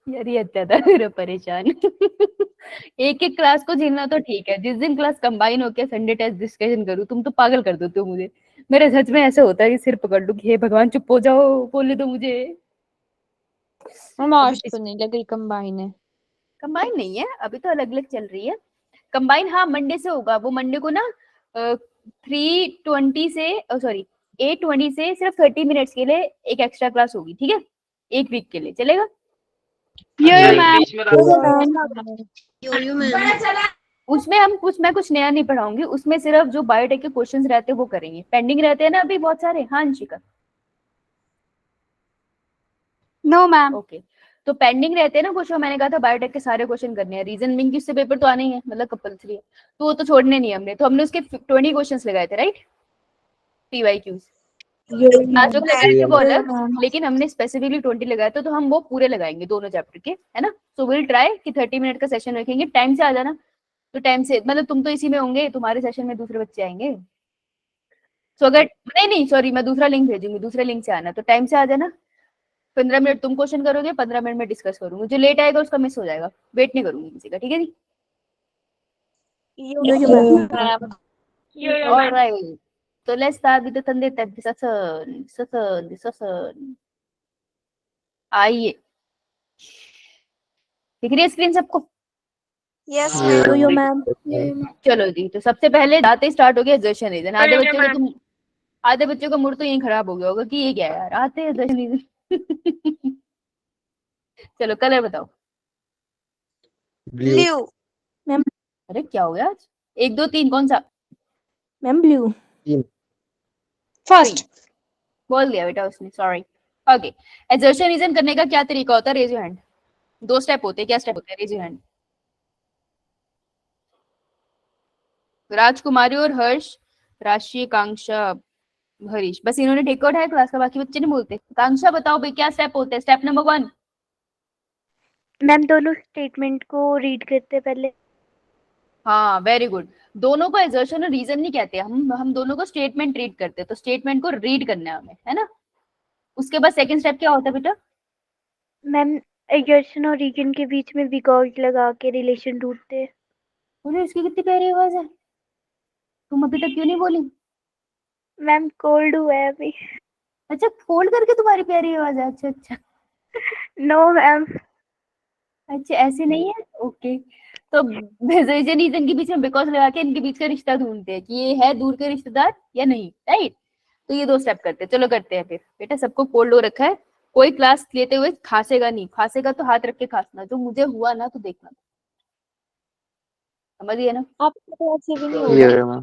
यार ये ज्यादा मेरा परेशान। एक एक क्लास को झेलना तो ठीक है, जिस दिन क्लास कंबाइन होकर संडे टेस्ट डिस्कशन करूँ तुम तो पागल कर देते हो मुझे। मेरे सच में ऐसे होता है कि सिर पकड़ लूं कि हे भगवान चुप हो जाओ, बोले दो मुझे। हम आज तो नहीं लग रही कंबाइन है। कंबाइन नहीं है, अभी तो अलग अलग चल रही है। कंबाइन हाँ मंडे से होगा, वो मंडे को ना 3:20 से सॉरी 8:20 से सिर्फ 30 मिनट्स के लिए एक एक्स्ट्रा क्लास होगी, ठीक है, एक वीक के लिए चलेगा। उसमें हम कुछ नया नहीं पढ़ाऊंगी, उसमें सिर्फ जो बायोटेक के क्वेश्चंस रहते हैं वो करेंगे, पेंडिंग रहते हैं ना अभी बहुत सारे। हाँ अंशिका। No ma'am. ओके, तो पेंडिंग रहते हैं ना क्वेश्चन, मैंने कहा था बायोटेक के सारे क्वेश्चन करने हैं, रीजनिंग की उससे पेपर तो आने ही है, मतलब कंपलसरी है, तो वो तो छोड़ने नहीं हमने, तो हमने उसके 20 क्वेश्चंस लगाए थे राइट, पीवाईक्यूज। जो लगाए थे वो अलग, लेकिन हमने स्पेसिफिकली 20 लगाया था, तो हम वो पूरे लगाएंगे दोनों चैप्टर के, है ना। सो विल ट्राई कि 30 मिनट का सेशन रखेंगे, टाइम से आ जाना। तो टाइम से मतलब तुम तो इसी में होंगे, तुम्हारे सेशन में दूसरे बच्चे आएंगे, सो अगर नहीं सॉरी मैं दूसरा लिंक भेजूंगी, दूसरे लिंक से आना, तो टाइम से आ जाना। 15 मिनट तुम क्वेश्चन करोगे, 15 मिनट में डिस्कस करूंगी, जो लेट आएगा उसका मिस हो जाएगा, वेट नहीं करूंगी किसी का, ठीक है जी। Alright, so let's start with the Sunday session. आइए, दिख रही है स्क्रीन सबको? Yes ma'am. चलो जी, तो सबसे पहले आते ही स्टार्ट हो गया एक्सर्शन रीजन। आधे बच्चों का मूड तो यही खराब हो गया होगा कि ये क्या है यार, आते हैं एक्सर्शन रीजन। चलो कलर बताओ। ब्लू। अरे क्या हो गया आज? 1 2 3 कौन सा? Ma'am blue. फर्स्ट। बोल दिया बेटा उसने, सॉरी। ओके, एक्सर्शन रीजन करने का क्या तरीका होता है? Raise your hand. 2 स्टेप होते हैं, क्या स्टेप होते हैं? Raise your hand. राजकुमारी और हर्ष, राशि, कांक्षा, हरीश, बस इन्होंने टेक आउट है क्लास का, बाकी बच्चे नहीं बोलते। कांक्षा बताओ भाई क्या स्टेप होते हैं? Step number 1। मैम दोनों स्टेटमेंट को रीड करते पहले। हाँ वेरी गुड। दोनों को एक्सर्शन और रीजन नहीं कहते, हम दोनों को स्टेटमेंट रीड करते हैं, तो स्टेटमेंट को रीड करना है हमें, है ना। उसके बाद सेकंड स्टेप क्या होता है बेटा? मैम एक्सर्शन और रीजन के बीच में बिकॉज लगा के रिलेशन ढूंढते हैं। बोले इसकी कितनी प्यारी आवाज है, तुम अभी तक क्यों नहीं बोली? मैम कोल्ड हुआ है अभी। अच्छा फोल्ड करके तुम्हारी प्यारी आवाज है, अच्छा अच्छा। No ma'am. अच्छा ऐसे नहीं है, ओके। तो रीजन के बीच में बिकॉज लगा के इनके बीच का रिश्ता ढूंढते हैं कि ये है दूर के रिश्तेदार या नहीं, राइट। तो ये 2 स्टेप करते हैं, चलो करते हैं फिर। बेटा सबको कोल्ड हो रखा है, कोई क्लास लेते हुए खांसेगा नहीं, खांसेगा तो हाथ रख के खांसना, जो मुझे हुआ ना तो देखना, समझिए ना। आपको तो ऐसे भी नहीं होगा।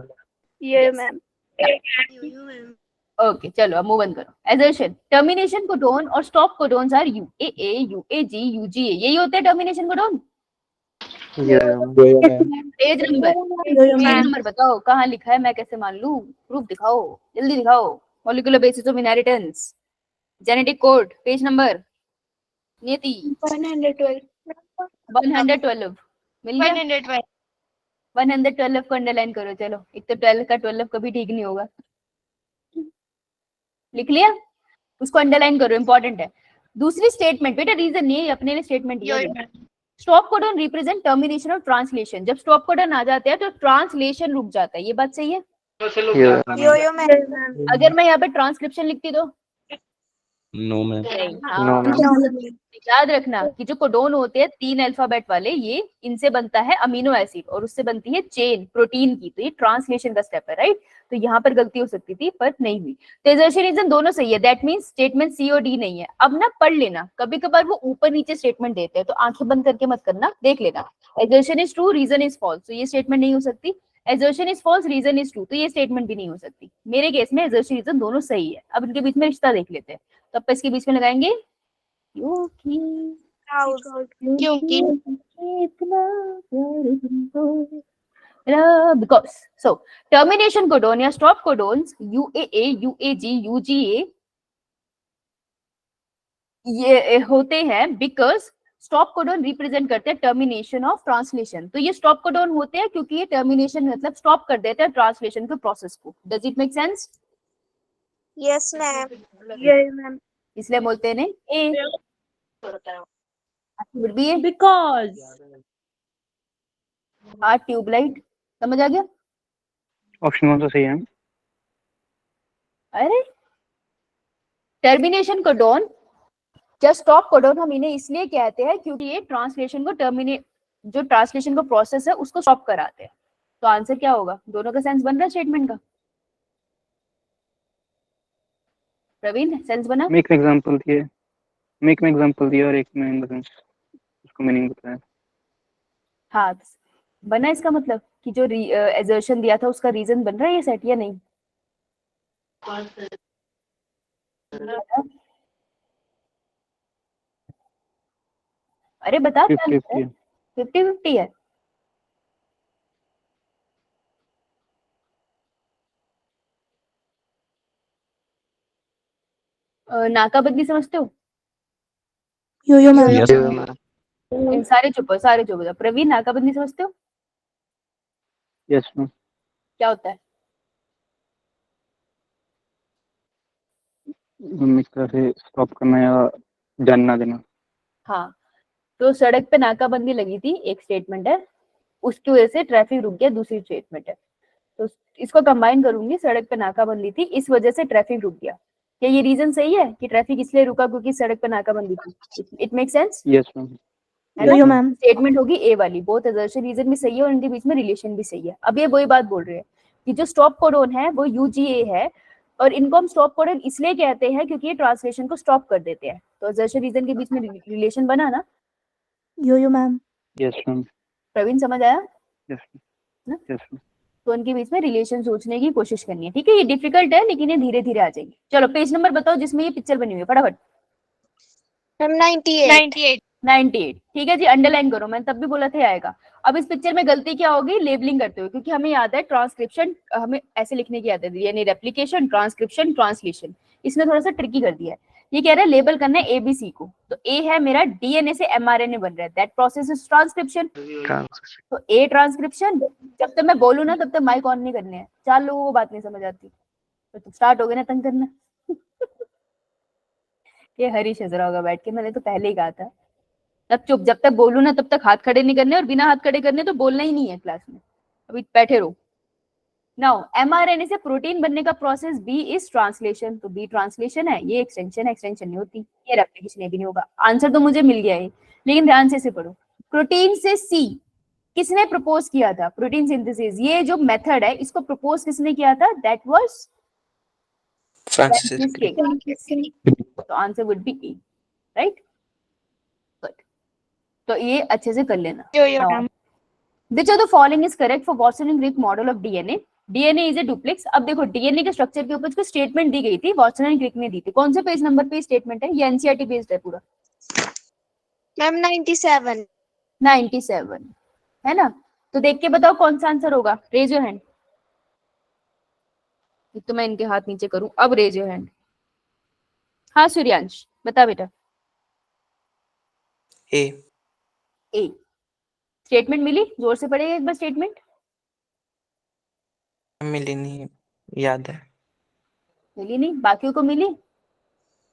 ये मैम। ओके चलो अब मूव ऑन करो। एजर्शन, टर्मिनेशन कोडोन और stop codons are UAA, UAG, UGA, यही होते हैं टर्मिनेशन कोडोन। पेज नंबर बताओ कहाँ लिखा है, मैं कैसे मान लूं? प्रूफ दिखाओ, जल्दी दिखाओ। Molecular basis of inheritance, genetic code, page number. नियति 112। 112 मिल गया। 112 को अंडरलाइन करो, चलो एक तो 12 का 12 कभी ठीक नहीं होगा। लिख लिया, उसको अंडरलाइन करो, इंपॉर्टेंट है। दूसरी स्टेटमेंट बेटा रीजन नहीं है, अपने लिए स्टेटमेंट है। स्टॉप कोडन रिप्रेजेंट टर्मिनेशन और ट्रांसलेशन, जब स्टॉप कोडन आ जाते हैं तो ट्रांसलेशन रुक जाता है, ये बात सही है। Yo ma'am. अगर मैं यहाँ पे ट्रांसक्रिप्शन लिखती तो नो मैम। याद रखना कि जो कोडोन होते हैं 3 अल्फाबेट वाले, ये इनसे बनता है अमीनो एसिड और उससे बनती है चेन प्रोटीन की, तो ये ट्रांसलेशन का स्टेप है, राइट। तो यहाँ पर गलती हो सकती थी पर नहीं हुई। तो एक्सर्शन रीजन दोनों सही है, दैट मींस स्टेटमेंट सी और डी नहीं है। अब ना पढ़ लेना, कभी कभार वो ऊपर नीचे स्टेटमेंट देते हैं, तो आंखें बंद करके मत करना, देख लेना। Assertion is true, reason is false, तो ये स्टेटमेंट नहीं हो सकती। Assertion is false, reason is true, तो ये स्टेटमेंट भी नहीं हो सकती। मेरे केस में एक्सर्शन रीजन दोनों सही है। अब इनके बीच में रिश्ता देख लेते हैं, तो अब इसके बीच में लगाएंगे क्योंकि because so termination codon या stop codons UAA, UAG, UGA ये होते हैं because स्टॉप कोडोन रिप्रेजेंट करते हैं टर्मिनेशन ऑफ ट्रांसलेशन। तो ये स्टॉप कोडोन होते हैं क्योंकि ये टर्मिनेशन मतलब स्टॉप कर देते हैं ट्रांसलेशन के प्रोसेस को। Does it make sense? Yes, ma'am. Yes, ma'am. इसलिए बोलते हैं A, would be a Because tubelight. समझ आ गया? ऑप्शन कौन सा सही है? अरे टर्मिनेशन कोडोन या स्टॉप कोडोन हम इन्हें इसलिए कहते हैं क्योंकि ये ट्रांसलेशन को टर्मिनेट, जो ट्रांसलेशन का प्रोसेस है उसको स्टॉप कराते हैं। तो आंसर क्या होगा? दोनों का सेंस बन रहा है स्टेटमेंट का? प्रवीण सेंस बना? मेक में एग्जांपल दिए, मेक में एग्जांपल दिया और एक में इन द सेंस उसको मीनिंग बताया। हाँ बना। इसका मतलब कि जो एजर्शन दिया था उसका रीजन बन रहा है ये सेट या नहीं? अरे बता, 50-50 50-50 है। नाकाबंदी समझते हो? Yo-yo, ma'am. Yes, ma'am. इन सारे चुप हो, सारे चुप हो जाओ। प्रवीण नाकाबंदी समझते हो? Yes ma'am. क्या होता है? एक तरह से स्टॉप करना या जानना देना। हाँ, तो सड़क पे नाकाबंदी लगी थी, एक स्टेटमेंट है, उसकी वजह से ट्रैफिक रुक गया, दूसरी स्टेटमेंट है। तो इसको कंबाइन करूंगी, सड़क पे नाकाबंदी थी इस वजह से ट्रैफिक रुक गया। क्या ये रीजन सही है कि ट्रैफिक इसलिए रुका क्योंकि सड़क पे नाकाबंदी थी? It make sense? Yes ma'am. Yo-yo, ma'am. Statement होगी ए वाली, बोथ एजर्शन रीजन भी सही है और इनके बीच में रिलेशन भी सही है। अब ये वही बात बोल रहे हैं कि जो स्टॉप कोडोन है वो यूजीए है और इनको हम स्टॉप कोडोन इसलिए कहते हैं क्योंकि ये ट्रांसलेशन को स्टॉप कर देते हैं। तो एजर्शन रीजन के बीच में रिलेशन बना ना? Yo-yo, ma'am. Yes ma'am. Praveen समझ आया? यस ना? Yes ma'am. तो उनके बीच में रिलेशन सोचने की कोशिश करनी है। ठीक है, ये डिफिकल्ट है लेकिन ये धीरे धीरे आ जाएगी। चलो पेज नंबर बताओ जिसमें ये पिक्चर बनी हुई है, फटाफट। Ma'am, 98. 98। ठीक है जी, अंडरलाइन करो, मैंने तब भी बोला था आएगा। अब इस पिक्चर में गलती क्या होगी? लेबलिंग करते हुए, क्योंकि हमें याद है ट्रांसक्रिप्शन, हमें ऐसे लिखने की आदत है, यानी रेप्लिकेशन, ट्रांसक्रिप्शन, ट्रांसलेशन। इसने थोड़ा सा ट्रिकी कर दिया है। ये कह रहा है लेबल करना है एबीसी को, तो ए है मेरा डीएनए से एमआरएनए बन रहा है, दैट प्रोसेस इज ट्रांसक्रिप्शन। तो ए ट्रांसक्रिप्शन, जब तक मैं बोलूं ना तब तक माइक ऑन नहीं करने हैं। 4 लोगों को बात नहीं समझ आती तो स्टार्ट हो गए ना तंग करना। ये हरीश हंस रहा होगा बैठ के, मैंने तो पहले ही कहा था। तब चुप, जब तक बोलूं ना तब तक हाथ खड़े नहीं करने, और बिना हाथ खड़े करने तो बोलना ही नहीं है क्लास में। अभी बैठे रहो। नाउ एमआरएनए से प्रोटीन बनने का प्रोसेस बी इज ट्रांसलेशन, तो बी ट्रांसलेशन है, ये एक्सटेंशन है, एक्सटेंशन नहीं होती, ये रेप्लिकेशन भी नहीं होगा। आंसर तो मुझे मिल गया है, लेकिन ध्यान से इसे पढ़ो। प्रोटीन से सी किसने प्रपोज किया था? प्रोटीन सिंथेसिस, ये जो मेथड है इसको प्रपोज किसने किया था? That was Francis Crick. तो answer would be A, right? Good, तो ये अच्छे से कर लेना। Yo-yo, ma'am. Which of the following is correct for Watson and Crick model of DNA? DNA is a duplex। अब देखो डीएनए के स्ट्रक्चर के ऊपर जो स्टेटमेंट दी गई थी वॉटसन एंड क्रिक ने दी थी, कौन से पेज नंबर पे स्टेटमेंट है? ये एनसीईआरटी बेस्ड है पूरा। Ma'am, 97. 97 है ना? तो देख के बताओ कौन सा आंसर होगा। Raise your hand. तो मैं इनके हाथ नीचे करूं, अब रेज योर हैंड। हाँ सूर्यांश बता बेटा। ए। ए स्टेटमेंट मिली? जोर से पढ़ेगा एक बार स्टेटमेंट। मिली नहीं, याद है। मिली नहीं? बाकियों को मिली?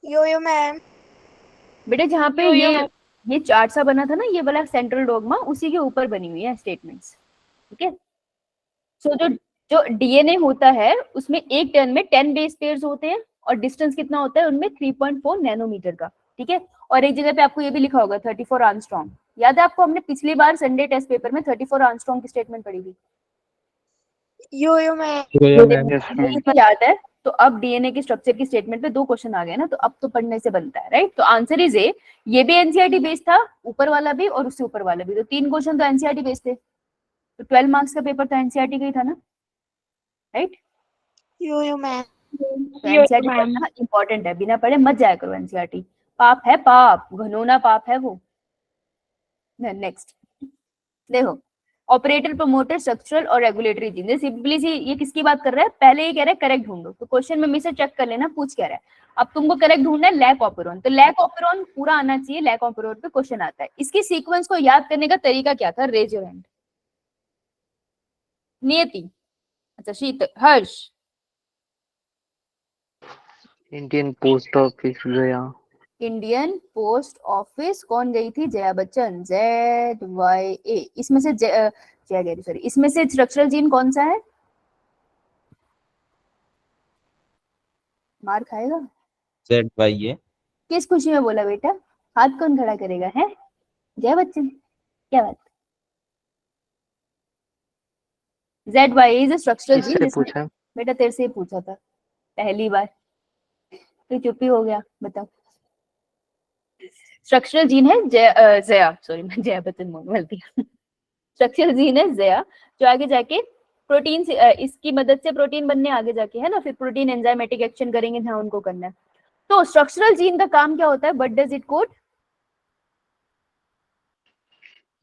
Yo-yo, ma'am. बेटा जहाँ पे ये चार्ट सा बना था ना, ये वाला सेंट्रल डॉगमा, उसी के ऊपर बनी हुई है स्टेटमेंट्स। ठीक है, सो जो डीएनए होता है उसमें एक टर्न में 10 बेस पेयर्स होते हैं और डिस्टेंस कितना होता है उनमें? 3.4 नैनोमीटर का। ठीक है, और एक जगह पे आपको ये भी लिखा होगा 34 आर्मस्ट्रॉन्ग। याद है आपको? हमने पिछली बार संडे टेस्ट पेपर में 34 आर्मस्ट्रॉन्ग की स्टेटमेंट पढ़ी थी। Yo-yo, ma'am. Yes ma'am. याद है? तो अब डीएनए के स्ट्रक्चर की स्टेटमेंट पे 2 क्वेश्चन आ गए ना, तो अब तो पढ़ने से बनता है, राइट? तो आंसर इज ए। ये भी एनसीईआरटी बेस्ड था, ऊपर वाला भी और उससे ऊपर वाला भी, तो 3 क्वेश्चन तो एनसीईआरटी बेस्ड थे। तो 12 मार्क्स का पेपर तो एनसीईआरटी का ही था ना, राइट? Yo-yo, ma'am. तो एनसीईआरटी पढ़ना इंपॉर्टेंट है, बिना पढ़े मत जाया करो एनसीईआरटी। पाप है, पाप, घनौना पाप है वो। नेक्स्ट देखो, ऑपरेटर, प्रमोटर, स्ट्रक्चरल और रेगुलेटरी जीन। सिंपली सी ये किसकी बात कर रहा है? पहले ये कह रहा है करेक्ट ढूंढो, तो क्वेश्चन में हमेशा चेक कर लेना पूछ क्या रहा है। अब तुमको करेक्ट ढूंढना है लैक ऑपेरॉन, तो लैक ऑपेरॉन पूरा आना चाहिए, लैक ऑपेरॉन पे क्वेश्चन आता है। इसकी सीक्वेंस को याद करने का तरीका क्या था? Raise your hand. नियति, अच्छा शीत, हर्ष, इंडियन पोस्ट ऑफिस गया। इंडियन पोस्ट ऑफिस कौन गई थी? जया बच्चन। ZYA। इसमें से जया कह रही, सॉरी, इसमें से स्ट्रक्चरल जीन कौन सा है? मार खाएगा। ZYA। किस खुशी में बोला बेटा? हाथ कौन खड़ा करेगा है? जया बच्चन, क्या बात? ZYA is a structural gene. किससे पूछा? बेटा तेरे से ही पूछा था पहली बार, तो चुप ही हो गया। बताओ। स्ट्रक्चरल जीन है जया, सॉरी मैं जया बच्चन बोल दी। स्ट्रक्चरल जीन है जया, जो आगे जाके प्रोटीन से इसकी मदद से प्रोटीन बनने आगे जाके, है ना, फिर प्रोटीन एंजाइमेटिक एक्शन करेंगे जहां उनको करना है। तो स्ट्रक्चरल जीन का काम क्या होता है? What does it code?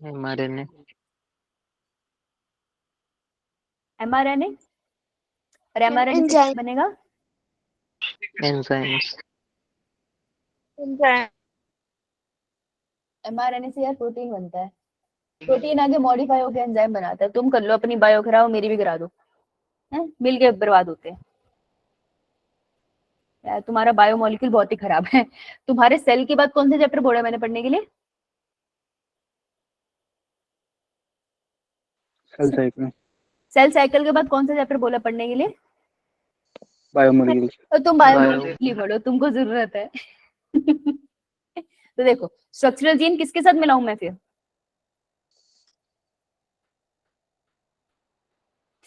mRNA। mRNA। और mRNA से क्या एंजाइम बनेगा? एंजाइम्स। mRNA से यार प्रोटीन बनता है। प्रोटीन आगे मॉडिफाई होकर एंजाइम बनाता है। तुम कर लो अपनी बायो, कराओ मेरी भी करा दो, हैं? मिल के बर्बाद होते हैं यार। तुम्हारा बायो मॉलिक्यूल बहुत ही खराब है। तुम्हारे सेल के बाद कौन से चैप्टर बोला मैंने पढ़ने के लिए? Cell cycle. सेल साइकिल के बाद कौन सा चैप्टर बोला पढ़ने के लिए? बायोमोलिक्यूल्स। और तुम बायोमोलिक्यूल पढ़ो, तुमको जरूरत है। तो देखो, स्ट्रक्चरल जीन किसके साथ मिलाऊं मैं फिर?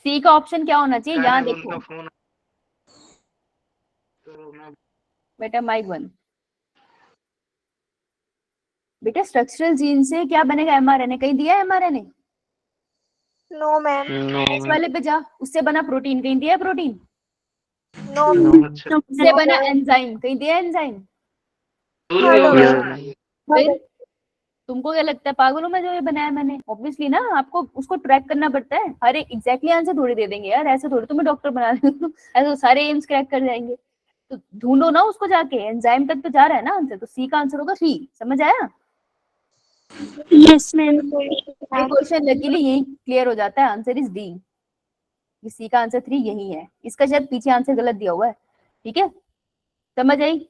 सी का ऑप्शन क्या होना चाहिए? यहाँ देखो बेटा, माइक बंद। बेटा स्ट्रक्चरल जीन से क्या बनेगा? mRNA। कहीं दिया है mRNA? No ma'am. नो इस वाले पे जा, उससे बना प्रोटीन। कहीं दिया है प्रोटीन? नो उससे बना एंजाइम। कहीं दिया है एंजाइम? मैम। फिर तुमको क्या लगता है पागल हूं मैं जो ये बनाया मैंने? ऑब्वियसली ना, आपको उसको ट्रैक करना पड़ता है। हर एक एग्जैक्टली आंसर थोड़ी दे देंगे यार, ऐसे थोड़ी तुम्हें डॉक्टर बना देंगे। ऐसे तो सारे एम्स क्रैक कर जाएंगे। तो ढूंढो ना उसको जाके, एंजाइम तक तो जा रहा है ना आंसर, तो सी का आंसर होगा सी। समझ आया? Yes ma'am. ये क्वेश्चन लकीली यही क्लियर हो जाता है। Answer is D. सी का आंसर 3 यही है। इसका शायद पीछे आंसर गलत दिया हुआ है। ठीक है, समझ आई?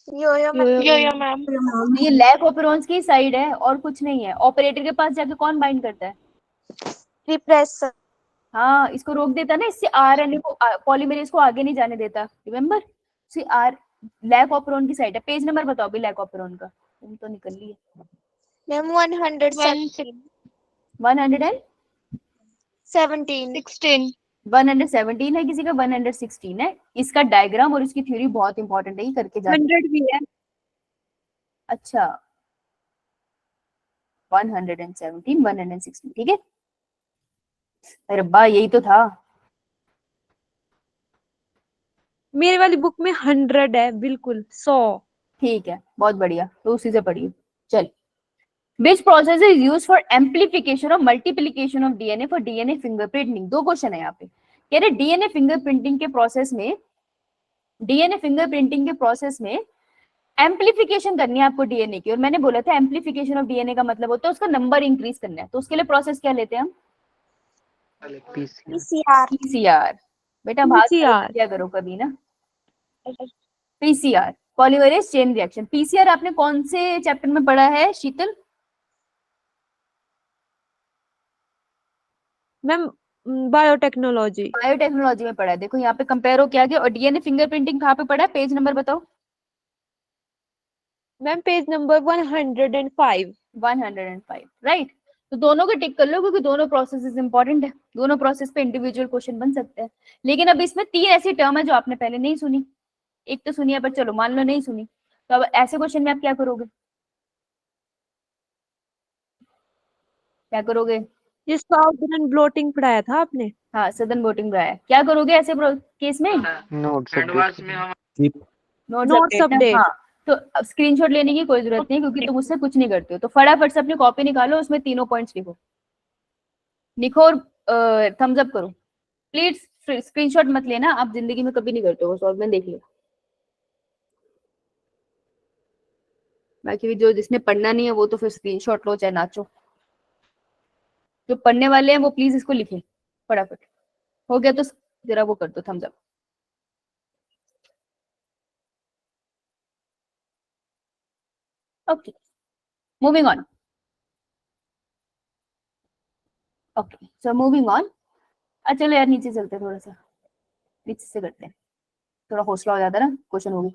यो मैम। तो ये लैक ऑपरेंस की साइड है और कुछ नहीं है। ऑपरेटर के पास जाके कौन बाइंड करता है? रिप्रेसर। हाँ, इसको रोक देता है ना, इससे आरएनए को, पॉलीमरेज को आगे नहीं जाने देता। Remember, C R lac operon की साइड है। पेज नंबर बताओ भी लैक ऑपरेन का। तुम तो निकल ली है। मैम 117। 117 है, किसी का 116 है। इसका डायग्राम और इसकी थ्योरी बहुत इंपॉर्टेंट है, ये करके जाना। 100 भी है। अच्छा, 117, 116, ठीक है। अरे रब्बा, यही तो था। मेरे वाली बुक में 100 है, बिल्कुल 100। ठीक है, बहुत बढ़िया, तो उसी से पढ़िए। चल, Which process is used for amplification or multiplication of DNA for DNA fingerprinting? दो क्वेश्चन है यहाँ पे। कह रहे डीएनए फिंगरप्रिंटिंग के प्रोसेस में एम्पलीफिकेशन करनी है आपको डीएनए की। और मैंने बोला था एम्पलीफिकेशन ऑफ डीएनए का मतलब होता है उसका नंबर इंक्रीज करना है। तो उसके लिए प्रोसेस क्या लेते हैं हम? पीसीआर। पीसीआर। बेटा भाग PCR। क्या करो कभी ना। PCR, polymerase chain reaction. PCR आपने कौन से चैप्टर में पढ़ा है शीतल? Ma'am biotechnology. बायोटेक्नोलॉजी में पढ़ा है। देखो यहाँ पे कंपेयर हो क्या गया। और डीएनए फिंगरप्रिंटिंग कहाँ पे पढ़ा है? पेज नंबर बताओ। Ma'am page number 105। 105, राइट। तो दोनों को टिक कर लो क्योंकि दोनों प्रोसेस इंपॉर्टेंट है। दोनों प्रोसेस पे इंडिविजुअल क्वेश्चन बन सकते हैं। लेकिन अब इसमें 3 ऐसी टर्म है जो आपने पहले नहीं सुनी। एक तो सुनी है, पर चलो मान लो नहीं सुनी। तो अब ऐसे क्वेश्चन में आप क्या करोगे? क्या करोगे? ये साउदर्न ब्लोटिंग पढ़ाया था आपने। हाँ, सदन वोटिंग रहा है। क्या करोगे ऐसे केस में? नोट्स नोट्स नोट्स अपडेट ना, अपडेट। हाँ। तो अब स्क्रीनशॉट लेने की कोई जरूरत नहीं क्योंकि तुम उससे कुछ नहीं करते हो। तो फटाफट से अपनी कॉपी निकालो, उसमें तीनों पॉइंट्स लिखो और थम्स अप करो प्लीज। स्क्रीनशॉट मत लेना, आप जिंदगी में कभी नहीं करते हो। सॉल्व में देख लो। बाकी भी जो जिसने पढ़ना नहीं है वो तो फिर स्क्रीनशॉट लो चाहे नाचो। जो पढ़ने वाले हैं वो प्लीज इसको लिखें फटाफट। हो गया तो जरा वो कर दो thumbs up. Okay, moving on. Okay, so moving on. चलो यार नीचे चलते हैं, थोड़ा सा नीचे से करते हैं, थोड़ा हौसला हो जाता है ना क्वेश्चन होगी।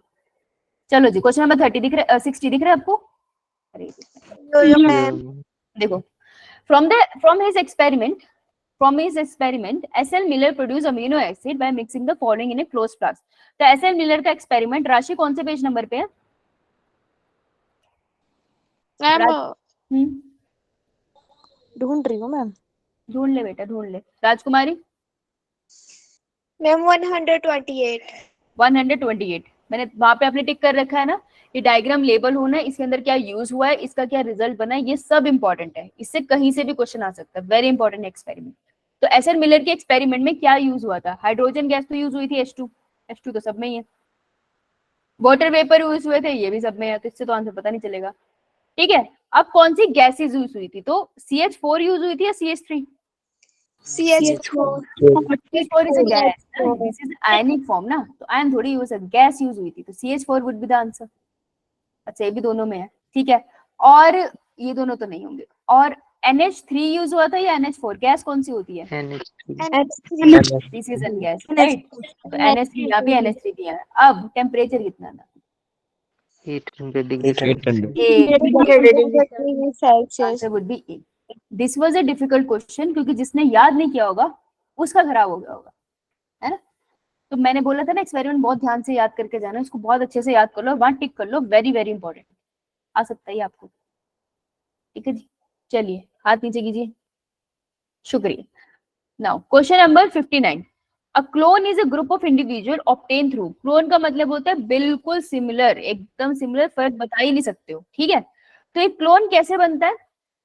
चलो जी, क्वेश्चन नंबर 30 दिख रहा है, 60 दिख रहा है आपको? अरे Yo-yo, ma'am. देखो, from his experiment, SL Miller produced amino acid by mixing the following in a closed flask. तो SL Miller का एक्सपेरिमेंट, राशि कौन से पेज नंबर पे है? Ma'am, ढूंढ रही हूँ मैम। ढूंढ ले बेटा, ढूंढ ले। राजकुमारी? ma'am 128. 128 मैंने वहां पे आपने टिक कर रखा है ना, ये डायग्राम लेबल होना है, इसके अंदर क्या यूज हुआ है, इसका क्या रिजल्ट बना है, ये सब इंपॉर्टेंट है, इससे कहीं से भी क्वेश्चन आ सकता है, वेरी इंपॉर्टेंट एक्सपेरिमेंट। तो एसएल मिलर के एक्सपेरिमेंट में क्या यूज हुआ था? हाइड्रोजन गैस तो यूज हुई थी, H2 तो सब में ही है, वाटर वेपर यूज हुए थे, ये भी सब में है, तो इससे तो आंसर पता नहीं चलेगा। ठीक है, अब कौन सी गैसेज यूज हुई थी? तो CH4 यूज हुई थी या CH3? CH4. CH4 is a gas. This is ionic form ना, तो आयन थोड़ी यूज है, गैस यूज हुई थी, तो CH4 would be the answer। अच्छा, ये भी दोनों में है, ठीक है, और ये दोनों तो नहीं होंगे। और NH3 यूज हुआ था या NH4? गैस कौन सी होती है? This is a gas, right? तो NH3 यहाँ भी NH3 भी है। अब टेम्परेचर कितना था? 800 degree 800 Celsius. Answer would be 8। This was a difficult question, क्योंकि जिसने याद नहीं किया होगा उसका खराब हो गया होगा, है ना? तो मैंने बोला था ना, एक्सपेरिमेंट बहुत ध्यान से याद करके जाना, इसको बहुत अच्छे से याद कर लो, वहां टिक कर लो, वेरी वेरी इंपॉर्टेंट, आ सकता है आपको। ठीक है जी, चलिए हाथ नीचे कीजिए, शुक्रिया। Now question number 59। A clone is a group of individual obtain through, clone का मतलब होता है बिल्कुल सिमिलर, एकदम सिमिलर, फर्क बता ही नहीं सकते हो, ठीक है? तो एक क्लोन कैसे बनता है?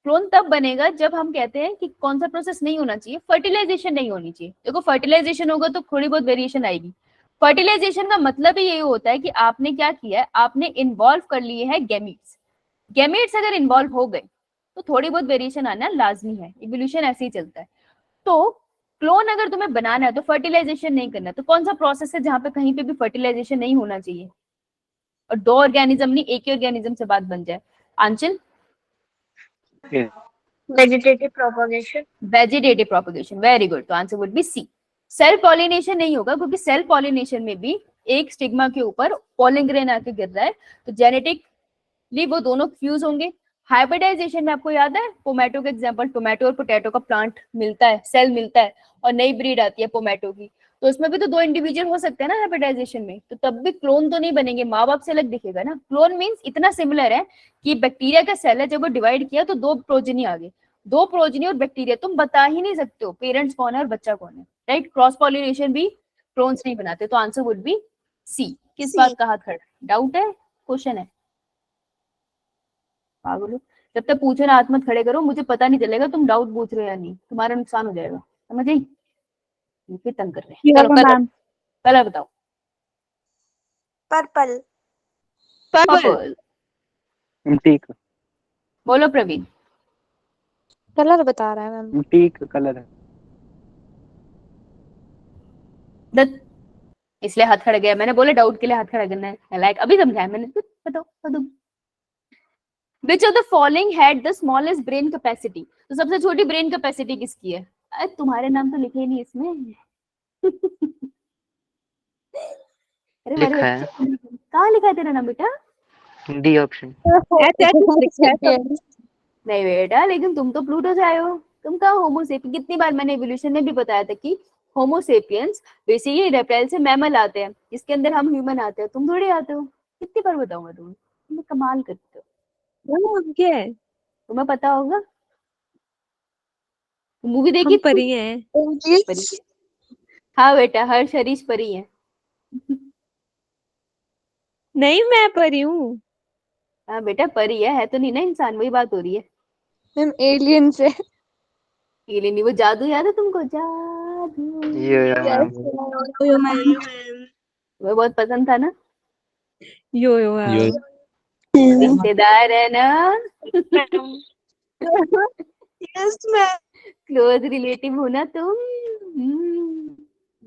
क्लोन तब बनेगा जब हम कहते हैं कि कौन सा प्रोसेस नहीं होना चाहिए, फर्टिलाइजेशन नहीं होनी चाहिए। देखो, फर्टिलाइजेशन होगा तो थोड़ी बहुत वेरिएशन आएगी। फर्टिलाइजेशन का मतलब ही यही होता है कि आपने क्या किया है, आपने इन्वॉल्व कर लिए हैं गैमीट्स। गैमीट्स अगर इन्वॉल्व हो गए तो थोड़ी बहुत वेरिएशन आना लाजमी है, इवोल्यूशन ऐसे ही चलता है। तो क्लोन अगर तुम्हें बनाना है तो फर्टिलाइजेशन नहीं करना, तो कौन सा प्रोसेस है जहां पे कहीं पे भी फर्टिलाइजेशन नहीं होना चाहिए और दो ऑर्गेनिज्म नहीं एक ही ऑर्गेनिज्म से बात बन जाए? Anchal? Vegetative propagation. Vegetative propagation, very good. तो answer would be C. Self pollination नहीं होगा, क्योंकि सेल पॉलिनेशन में भी एक स्टिग्मा के ऊपर पॉलन ग्रेन आके गिर रहा है, तो जेनेटिकली वो दोनों फ्यूज होंगे। हाइब्रिडाइजेशन में आपको याद है पोमैटो का एग्जांपल, टोमेटो और पोटैटो का प्लांट मिलता है, सेल मिलता है, और नई ब्रीड आती है पोमैटो की, तो उसमें भी तो दो इंडिविजुअल हो सकते हैं ना हाइब्रिडाइजेशन में, तो तब भी क्लोन तो नहीं बनेंगे, माँ बाप से अलग दिखेगा ना। क्लोन मीन्स इतना सिमिलर है कि बैक्टीरिया का सेल है, जब वो डिवाइड किया तो दो प्रोजेनी आ गए, दो प्रोजेनी और बैक्टीरिया, तुम बता ही नहीं सकते हो पेरेंट्स कौन है और बच्चा कौन है, राइट? क्रॉस पॉलिनेशन भी क्लोन्स नहीं बनाते, तो आंसर वुड बी सी। किस C. बात का हाथ खड़ा? डाउट है? क्वेश्चन है? पागल हो, जब तक पूछो ना हाथ मत खड़े करो, मुझे पता नहीं चलेगा तुम डाउट पूछ रहे हो या नहीं, तुम्हारा नुकसान हो जाएगा, समझ आई? फिर तंग कर रहे हैं। चलो कलर बताओ। Purple. पर्पल। ठीक बोलो प्रवीण। कलर बता रहा है मैम। ठीक कलर है। दत्त, इसलिए हाथ खड़ा गया, मैंने बोला डाउट के लिए हाथ खड़ा करना है, लाइक अभी समझाया मैंने, बताओ। Which of the following had the smallest brain capacity? तो सबसे छोटी ब्रेन कैपेसिटी किसकी है? अरे तुम्हारे नाम तो लिखे ही नहीं इसमें। अरे मेरे लिखा है बच्चे, कहाँ लिखा है तेरा नाम बेटा? D option. नहीं बेटा, लेकिन तुम तो प्लूटो से आए हो, तुम कहाँ होमोसेपियन? कितनी बार मैंने एवोल्यूशन में भी बताया था कि होमोसेपियंस बेसिकली रेप्टाइल से मैमल आते हैं, जिसके अंदर हम ह्यूमन आते हैं, तुम थोड़ी आते हो। कितनी बार बताऊंगा तुम कमाल करते हो। क्या है? तुम्हें पता होगा, मूवी देखी? हम परी हैं। परी है। हाँ बेटा, हर शरीश परी है। नहीं, मैं परी हूँ। हाँ बेटा परी है तो नहीं ना इंसान, वही बात हो रही है। मैम एलियन से। ये नहीं, वो जादू याद है तुमको? जादू वो बहुत पसंद था ना, यो यो हाँ। यो रिश्तेदार है ना, Yes, ma'am. क्लोज रिलेटिव हो ना तुम।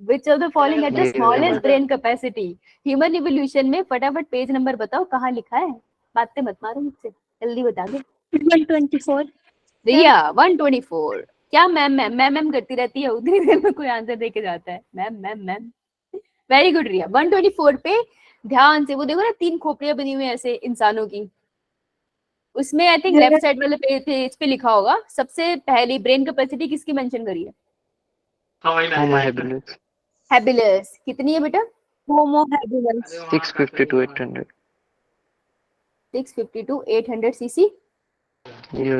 Which of the following had the ये smallest brain capacity? Human evolution में फटाफट पेज नंबर बताओ, कहाँ लिखा है? बातें मत मारो मुझसे, जल्दी बता दे। 124। रिया 124। क्या मैम मैम मैम मैम करती रहती है, उतनी देर में कोई आंसर दे के जाता है ma'am ma'am ma'am. Very good Riya. 124 पे ध्यान से वो देखो ना, 3 खोपड़ियां बनी हुई है ऐसे इंसानों की, उसमें आई थिंक लेफ्ट साइड वाले पेज पे लिखा होगा सबसे पहली ब्रेन कैपेसिटी किसकी मेंशन करी है? Homo habilis. हैबिलस कितनी है बेटा? Homo habilis. 650 to 800. 650 to 800 CC Yo.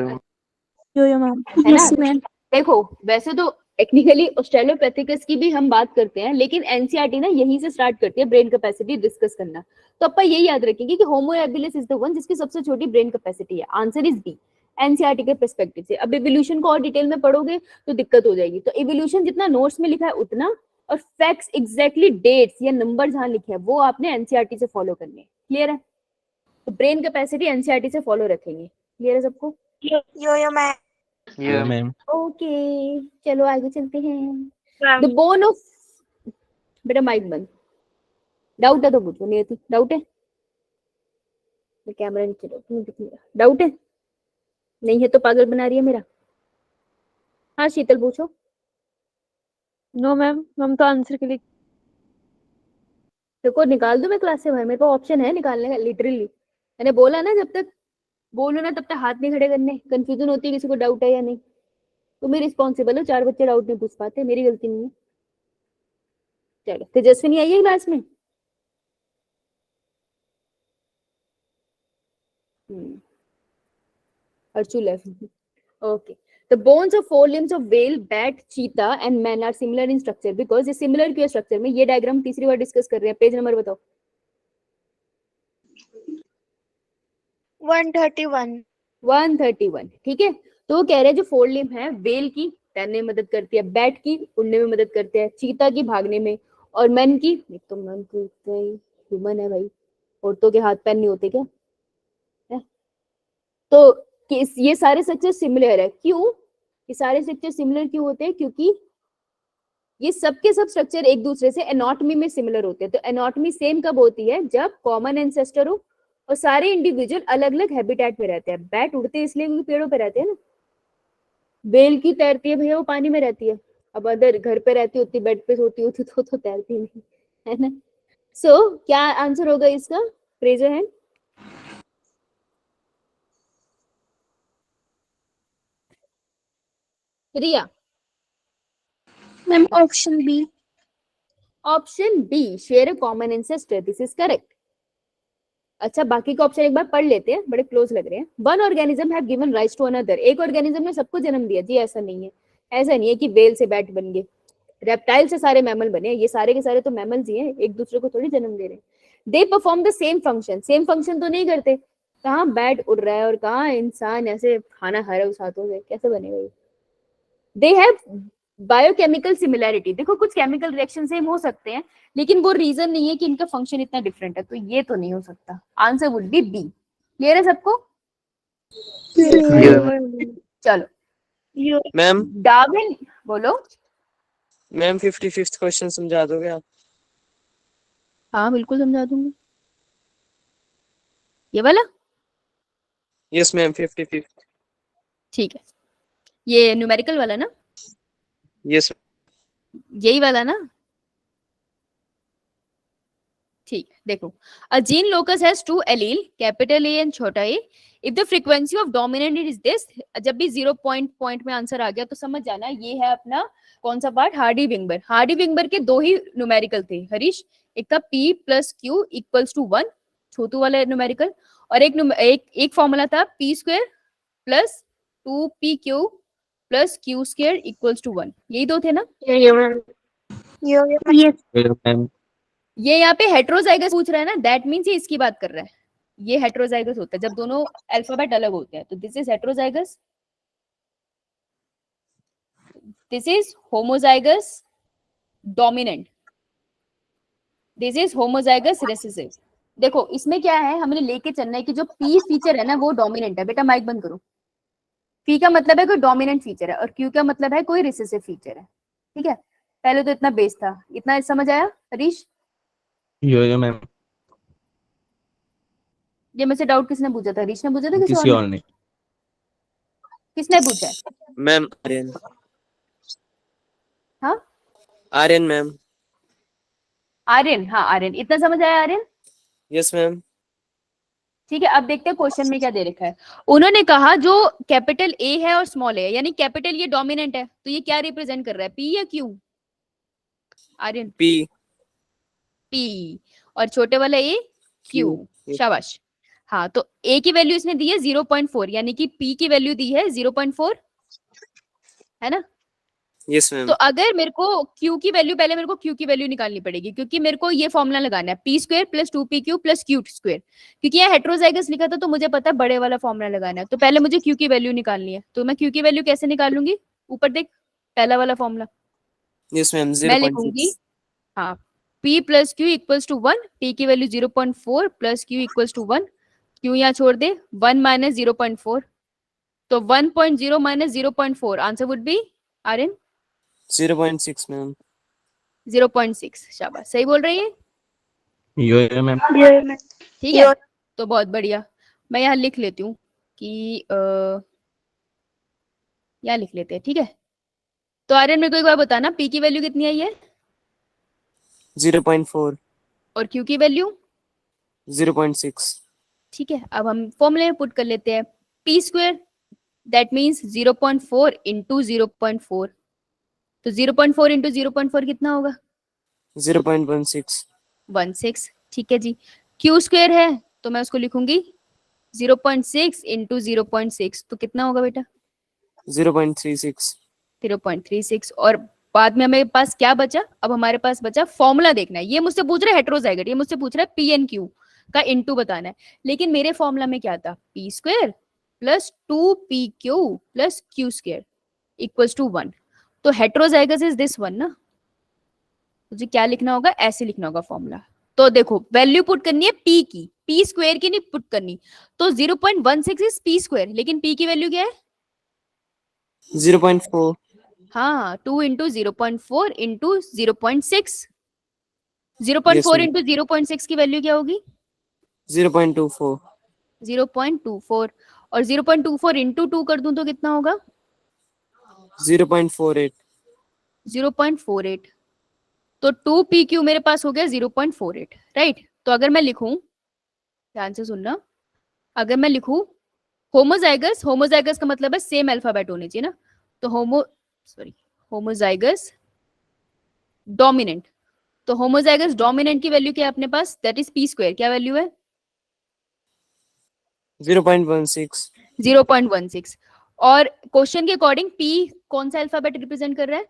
Yo ma'am. है ना? देखो वैसे तो टेक्निकली ऑस्ट्रेलोपैथिकस की भी हम बात करते हैं, लेकिन एनसीईआरटी ना यहीं से स्टार्ट करती है ब्रेन कैपेसिटी डिस्कस करना। तो अपन यही याद रखेंगे कि Homo habilis is the one जिसकी सबसे छोटी ब्रेन कैपेसिटी है। आंसर इज बी एनसीईआरटी के पर्सपेक्टिव से। अब इवोल्यूशन को और डिटेल में पढ़ोगे तो दिक्कत हो जाएगी। तो इवोल्यूशन जितना नोट्स में लिखा है उतना, और फैक्ट्स एग्जैक्टली डेट्स या नंबर जहां लिखे हैं वो आपने एनसीईआरटी से फॉलो करने। क्लियर है? तो ब्रेन कैपेसिटी एनसीईआरटी से फॉलो रखेंगे। क्लियर है सबको? Yo मैं यो मैम। ओके चलो आगे चलते हैं। द बोन ऑफ, बेटा माइक बंद। डाउट है तो पूछो। नहीं थी डाउट है? कैमरा नीचे रखो, मुझे दिख नहीं रहा। डाउट है? नहीं है तो पागल बना रही है मेरा। हाँ शीतल पूछो। नो मैम, हम तो आंसर के लिए। देखो निकाल दो मैं क्लास से बाहर, मेरे पास ऑप्शन है निकालने का लिटरली। मैंने बोला ना जब तक बोलो ना तब तक हाथ नहीं खड़े करने। कंफ्यूजन होती है किसी को डाउट है या नहीं। तुम ही रिस्पॉन्सिबल हो, 4 बच्चे डाउट नहीं पूछ पाते, मेरी गलती नहीं है। चलो तेजस्विनी आई है क्लास में? Archu left. Okay. The bones of 4 limbs of whale, bat, cheetah and man are similar in structure because ये similar क्यों है structure में? ये डायग्राम तीसरी बार डिस्कस कर रहे हैं। पेज नंबर बताओ। 131 131। ठीक है, तो वो कह रहे हैं जो 4 लिम्ब है, वेल की तैरने में मदद करती है, बैट की उड़ने में मदद करते हैं, चीता की भागने में, और मैन की, तो मैन तो ह्यूमन है भाई, औरतों के हाथ पैर नहीं होते क्या है? तो ये सारे स्ट्रक्चर सिमिलर है। क्यों ये सारे स्ट्रक्चर सिमिलर क्यों होते हैं? क्योंकि ये सबके सब स्ट्रक्चर एक दूसरे से एनाटॉमी में सिमिलर होते हैं। तो एनाटॉमी सेम कब होती है? जब कॉमन एंसेस्टर हो और सारे इंडिविजुअल अलग अलग हैबिटेट में रहते हैं। बैट उड़ते हैं इसलिए क्योंकि पेड़ों पे रहते हैं ना। वेल की तैरती है भैया, वो पानी में रहती है। अब अगर घर पे रहती होती, बेड पे सोती होती तो तैरती नहीं, है ना? सो क्या आंसर होगा इसका? Raise your hand. Riya ma'am option B. Option B share a common ancestor, this is correct. अच्छा बाकी का ऑप्शन एक बार पढ़ लेते हैं, बड़े क्लोज लग रहे हैं। One organism have given rise to another, एक ऑर्गेनिज्म ने सबको जन्म दिया। जी ऐसा नहीं है, ऐसा नहीं है कि वेल से बैट बन गए, रेप्टाइल से सारे मैमल बने। ये सारे के सारे तो मैमल्स ही हैं, एक दूसरे को थोड़ी जन्म दे रहे हैं। They perform the same function, same function तो नहीं करते। कहाँ बैट उड़ रहा है और कहाँ इंसान ऐसे खाना खा रहा है उस हाथों से, कैसे बनेगा ये? दे हैव बायोकेमिकल सिमिलैरिटी, देखो कुछ केमिकल रिएक्शन सेम हो सकते हैं, लेकिन वो रीजन नहीं है कि इनका फंक्शन इतना डिफरेंट है। तो ये तो नहीं हो सकता। Answer would be B. Clear है सबको? चलो मैम डार्विन बोलो। मैम 55th क्वेश्चन समझा दोगे आप? हाँ बिल्कुल समझा दूंगी। ये वाला? Yes ma'am 55th। ठीक है, ये न्यूमेरिकल वाला ना? यस यही वाला ना? ठीक देखो, a gene locus has 2 allele, capital A and छोटा a. If the frequency of dominant is this, जब भी 0 पॉइंट में आंसर आ गया तो समझ जाना ये है अपना कौन सा पार्ट? हार्डी विंगबर। हार्डी विंगबर के 2 ही न्यूमेरिकल थे हरीश, एक था p + q = 1, छोटू वाला न्यूमेरिकल, और एक फॉर्मूला था p² + 2pq + q² = 1। यही 2 थे ना? यो मैम यो मैम। ये यहाँ पे हेट्रोजाइगस पूछ रहा है ना, दैट मीन्स ये इसकी बात कर रहा है। ये हेट्रोजाइगस होता है जब दोनों अल्फाबेट अलग होते हैं, तो this is heterozygous, this is homozygous dominant, this is homozygous recessive. देखो इसमें क्या है, हमने लेके चलना है कि जो पी फीचर है ना वो डोमिनेंट है। बेटा माइक बंद करो। पी का मतलब है कोई डोमिनेंट फीचर है और क्यू का मतलब है कोई रिसेसिव फीचर है। ठीक है, पहले तो इतना बेस था। इतना समझ आया हरीश? यो मैम। ये मेरे से डाउट किसने पूछा था? रीच ने पूछा था किसी किसी और और ने? ने। किसने पूछा है? मैम आर्यन। हाँ आर्यन मैम। आर्यन, हाँ आर्यन, इतना समझ आया आर्यन? Yes ma'am. ठीक है, अब देखते हैं क्वेश्चन में क्या दे रखा है। उन्होंने कहा जो कैपिटल ए है और स्मॉल ए है, यानी कैपिटल ये डोमिनेंट है, तो ये क्या रिप्रेजेंट कर रहा है, पी या क्यू? आर्यन पी। पी, और छोटे वाला ए क्यू। Q। शाबाश। हाँ, तो ए की वैल्यू इसने दी है 0.4, यानी कि पी की वैल्यू दी है 0.4, है ना? Yes ma'am. तो अगर मेरे को Q की वैल्यू, पहले मेरे को Q की वैल्यू निकालनी पड़ेगी, क्योंकि मेरे को ये फॉर्मूला लगाना है P square plus 2pq plus Q square, क्योंकि यहाँ हेट्रोजाइगस लिखा था तो मुझे पता है बड़े वाला फॉर्मूला लगाना है। तो पहले मुझे Q की वैल्यू निकालनी है, तो मैं Q की वैल्यू कैसे निकालूंगी? ऊपर देख, पहला वाला फॉर्मूला यस मैम मैं लिखूंगी। 0.6। हाँ, P plus Q equals to 1, P की value 0.4 plus Q equals to 1, Q यहाँ छोड़ दे, 1 माइनस 0.4, तो 1.0 minus 0.4, answer would be Aryan 0.6 ma'am. 0.6। शाबाश, सही बोल रही है। Yo ma'am. Yo ma'am. ठीक है, तो बहुत बढ़िया। मैं यहाँ लिख लेती हूँ कि यहाँ लिख लेते हैं, ठीक है। तो आर्यन मेरे को एक बार बताना, P की वैल्यू कितनी आई है 0.4। और Q की वैल्यू? 0.6। ठीक है, अब हम फॉर्मूले में पुट कर लेते हैं। P square that means 0.4 into 0.4, तो 0.4 इंटू 0.4 कितना होगा? 0.16। 16। ठीक है जी। Q स्क्वायर है तो मैं उसको लिखूंगी 0.6 इंटू 0.6, तो कितना होगा बेटा? 0.36। 0.36। और बाद में हमें पास क्या बचा? अब हमारे पास बचा फॉर्मूला देखना है। ये मुझसे पूछ रहा है हेट्रोजाइगोट, ये मुझसे पूछ रहा है पी एन क्यू का इनटू बताना है, लेकिन मेरे फॉर्मूला में क्या था? P square plus 2pq plus Q square equals to 1। तो हेट्रोजाइगस इज दिस वन ना, मुझे क्या लिखना होगा? ऐसे लिखना होगा फॉर्मूला। तो देखो वैल्यू पुट करनी है पी की, पी स्क्वायर की नहीं पुट करनी। तो 0.16 इज पी स्क्वायर, लेकिन पी की वैल्यू क्या है? 0.4। हाँ, 2 into 0.4 into 0.6, Yes 0.4 ma'am. Into 0.6 की वैल्यू क्या होगी? 0.24। 0.24, और 0.24 इंटू 2 कर दूं तो कितना होगा? 0.48। 0.48। तो 2pq मेरे पास हो गया 0.48, राइट। तो अगर मैं लिखूं, ध्यान से सुनना, अगर मैं लिखूं होमोजाइगस, होमोजाइगस का मतलब है सेम अल्फाबेट होने चाहिए ना, तो होमोजाइगस डोमिनेंट, तो होमोजाइगस डोमिनेंट की वैल्यू क्या है अपने पास? That is P square. क्या वैल्यू है? 0.16। 0.16। और क्वेश्चन के अकॉर्डिंग पी कौन सा अल्फाबेट रिप्रेजेंट कर रहा है?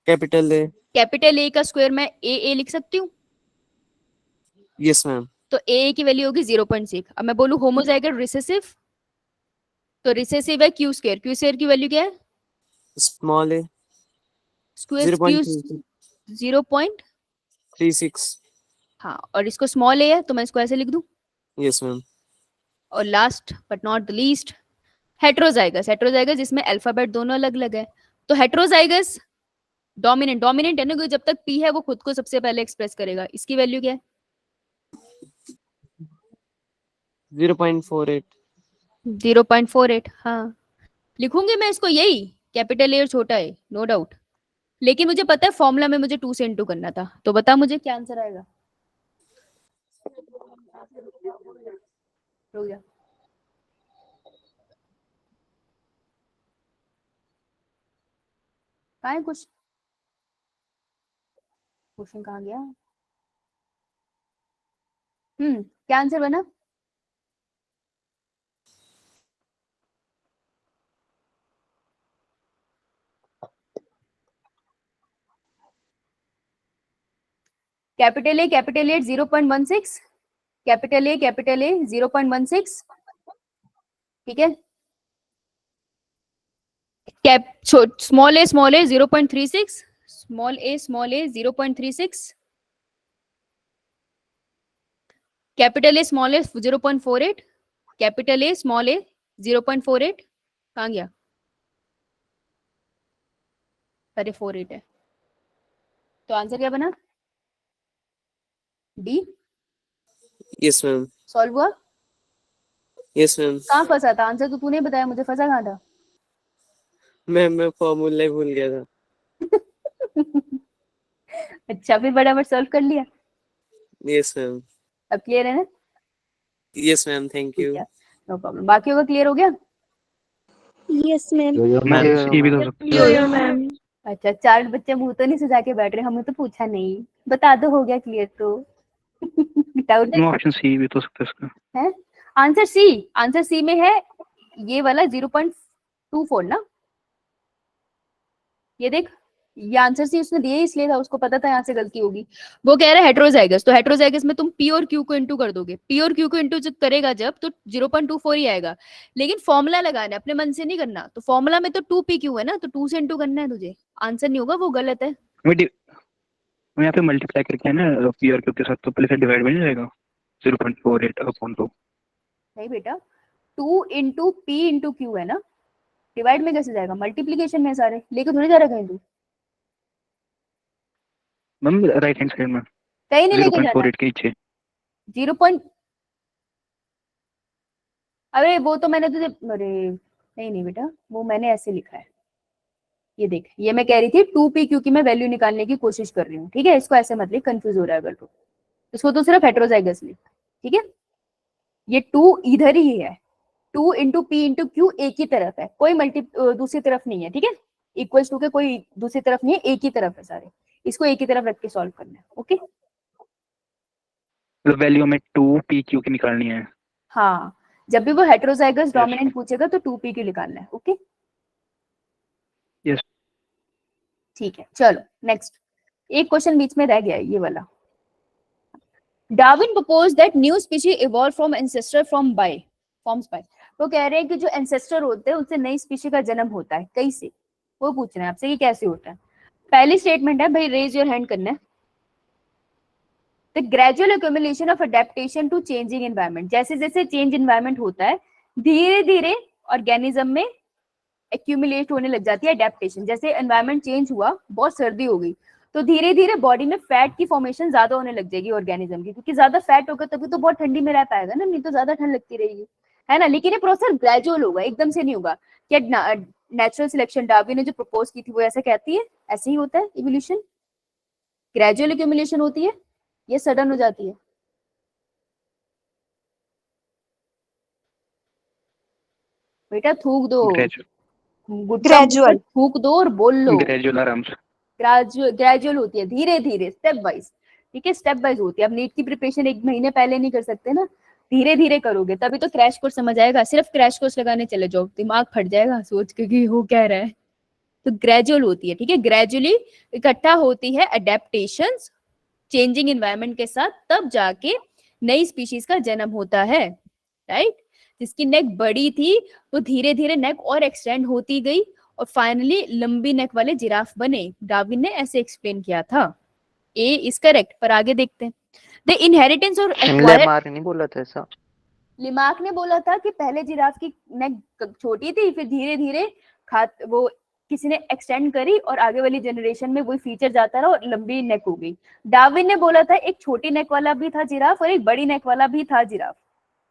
Capital A. कैपिटल ए का स्क्वायर मैं ए लिख सकती हूँ, यस मैम। तो ए की वैल्यू होगी 0.6। अब मैं बोलूँ होमोजाइगस रिसेसिव, तो रिसेसिव है क्यू स्क्वायर, क्यू स्क्वायर की वैल्यू क्या है? Small A. Square Q 0.36। 0. हाँ, और इसको स्मॉल ए है तो मैं इसको ऐसे लिख दूं। Yes ma'am. और last but not the least, heterozygous, heterozygous जिसमें अल्फाबेट दोनों अलग अलग है। तो हेट्रोजाइगस डोमिनेंट, डोमिनेंट है ना, क्योंकि जब तक पी है वो खुद को सबसे पहले एक्सप्रेस करेगा। इसकी वैल्यू क्या है? 0.48। 0.48। हाँ, लिखूंगी मैं इसको यही, कैपिटल ए और छोटा ए, नो डाउट। लेकिन मुझे पता है फॉर्मूला में मुझे 2 से इंटू करना था, तो बता मुझे क्या आंसर आएगा? रुक जा, कहाँ है कुछ क्वेश्चन, कहाँ गया? क्या आंसर बना? कैपिटल ए 0.16, कैपिटल ए 0.16, ठीक है। Cap small A 0.36, small A 0.36, capital A 0.48, capital A 0.48, कहाँ गया? अरे 48 है, तो आंसर क्या बना? डी। Yes ma'am. सॉल्व हुआ? Yes ma'am. कहाँ फंसा था? आंसर तो तूने बताया मुझे, फंसा कहाँ था? मैम मैं फॉर्मूला ही भूल गया था। अच्छा, फिर फटाफट सॉल्व कर लिया। Yes ma'am. अब क्लियर है ना? यस मैम, थैंक ठीक यू। है, नो प्रॉब्लम। बाकियों का क्लियर हो गया? Yes ma'am. Yo yo ma'am ma'am. ये भी तो सकते यो हैं। Yo ma'am. अच्छा, 4 बच्चे मुंह तो नहीं सजा के बैठ रहे, हमने तो पूछा नहीं। बता दो, हो गया क्लियर तो। डाउट नो ऑप्शन सी भी तो सकते हैं इसका। है? आंसर सी, आंसर सी में है ये वाला 0.24 ना। ये देख, ये आंसर सी उसने दिया ही इसलिए था, उसको पता था यहाँ से गलती होगी। वो कह रहा है हेट्रोजाइगस, तो हेट्रोजाइगस में तुम पी और क्यू को इंटू कर दोगे। पी और क्यू को इंटू जब करेगा जब, तो 0.24 ही आएगा। लेकिन फॉर्मूला लगाना है, अपने मन से नहीं करना। तो फॉर्मूला में तो 2p/q है ना, तो 2 से इंटू करना है तुझे। आंसर नहीं होगा, वो गलत है। मैं यहाँ पे मल्टीप्लाई करके है ना पी और क्यू के साथ, तो पहले से डिवाइड बन जाएगा 0.48 अपॉन 2। नहीं बेटा, 2 इंटू पी इंटू क्यू है ना, डिवाइड में कैसे जाएगा? मल्टीप्लीकेशन में सारे लेके थोड़ी जा रहा कहीं तू। मैम राइट हैंड साइड में कहीं नहीं लेके जाना। 0.48 के नीचे। 0. अरे वो तो मैंने तुझे, अरे नहीं नहीं बेटा, वो मैंने ऐसे लिखा है। ये देख, ये मैं कह रही थी 2p/q की मैं वैल्यू निकालने की कोशिश कर रही हूँ, ठीक है? इसको ऐसे मत लिख, कंफ्यूज हो रहा है अगर तो। इसको तो सिर्फ हेट्रोजाइगस लिख, ठीक है? ये 2 इधर ही है। 2 इंटू पी इंटू क्यू एक ही तरफ है, कोई दूसरी तरफ नहीं है, ठीक है? इक्वल्स टू के कोई दूसरी तरफ नहीं है, एक ही तरफ है सारे। इसको एक ही तरफ रख के सॉल्व करना है, ओके? वैल्यू में 2p/q की निकालनी है। हाँ, जब भी वो हेट्रोजाइगस डोमिनेंट पूछेगा तो 2p/q निकालना है, ओके? यस। ठीक है, चलो नेक्स्ट। एक क्वेश्चन बीच में रह गया है, ये वाला। Darwin propose that new species evolve from ancestor from by forms by. वो कह रहे हैं कि जो एंसेस्टर होते हैं उससे नई स्पीशीज का जन्म होता है, कैसे? वो पूछ रहे हैं आपसे कि कैसे होता है। पहली स्टेटमेंट है भाई, रेज योर हैंड करना है। The gradual accumulation of adaptation to changing environment. जैसे जैसे चेंज एनवायरनमेंट होता है, धीरे धीरे ऑर्गेनिज्म में एक्यूमुलेट होने लग जाती है एडेप्टेशन। जैसे एनवायरनमेंट चेंज हुआ, बहुत सर्दी हो गई, तो धीरे धीरे बॉडी में फैट की फॉर्मेशन ज्यादा होने लग जाएगी ऑर्गेनिज्म की, क्योंकि ज्यादा फैट होगा तभी तो बहुत ठंडी में रह पाएगा ना, नहीं तो ज्यादा ठंड लगती रहेगी, है ना? लेकिन ये प्रोसेस ग्रेजुअल होगा, एकदम से नहीं होगा। क्या नेचुरल सिलेक्शन डार्विन ने जो प्रपोज की थी वो ऐसा कहती है? ऐसे ही होता है इवोल्यूशन, ग्रेजुअल एक्यूमुलेशन होती है, ये सडन हो जाती है। बेटा थूक दो, ग्रेजुअल थूक दो और बोल लो। ग्रेजुअल आराम से। ग्रेजुअल होती है, धीरे धीरे, स्टेप वाइज, ठीक है? स्टेप वाइज होती है। अब नीट की प्रिपरेशन 1 महीने पहले नहीं कर सकते ना, धीरे धीरे करोगे तभी तो क्रैश कोर्स समझ आएगा। सिर्फ क्रैश कोर्स लगाने चले जाओ, दिमाग फट जाएगा सोच के कि वो कह रहा है। तो ग्रेजुअल होती है, ठीक है? ग्रेजुअली इकट्ठा होती है अडेप्टेशंस चेंजिंग एनवायरनमेंट के साथ, तब जाके नई स्पीशीज का जन्म होता है, राइट? जिसकी नेक बड़ी थी वो धीरे धीरे नेक और एक्सटेंड होती गई और फाइनली लंबी नेक वाले जिराफ बने। डार्विन ने ऐसे एक्सप्लेन किया था। ए इज करेक्ट, पर आगे देखते हैं। द इनहेरिटेंस और लेमार्क नहीं बोला था ऐसा। लिमार्क ने बोला था कि पहले जिराफ की नेक छोटी थी, फिर धीरे धीरे वो किसी ने एक्सटेंड करी और आगे वाली जनरेशन में वही फीचर जाता रहा और लंबी नेक हो गई। डार्विन ने बोला था एक छोटी नेक वाला भी था जिराफ और एक बड़ी नेक वाला भी था जिराफ।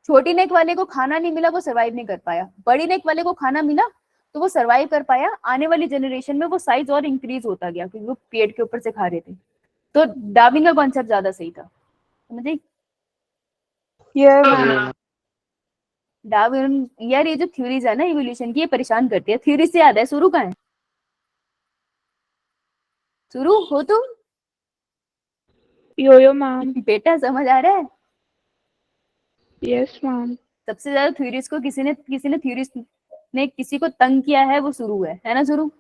छोटी नेक वाले को खाना नहीं मिला, वो सरवाइव नहीं कर पाया। बड़ी नेक वाले को खाना मिला तो वो सरवाइव कर पाया। आने वाली जनरेशन में वो साइज और इंक्रीज होता गया क्योंकि वो पेड़ के ऊपर से खा रहे थे। तो डार्विन का कॉन्सेप्ट ज्यादा सही था, समझे? डार्विन, यार ये जो थ्योरीज है ना इवोल्यूशन की, ये परेशान करती है। थ्योरी से याद है, शुरू कहाँ है? शुरू हो तुम? यो यो मैम। बेटा समझ आ रहा है? Yes ma'am. सबसे ज्यादा थ्योरीज को किसी ने थ्योरीज ने किसी को तंग किया है, वो शुरू है ना? शुरू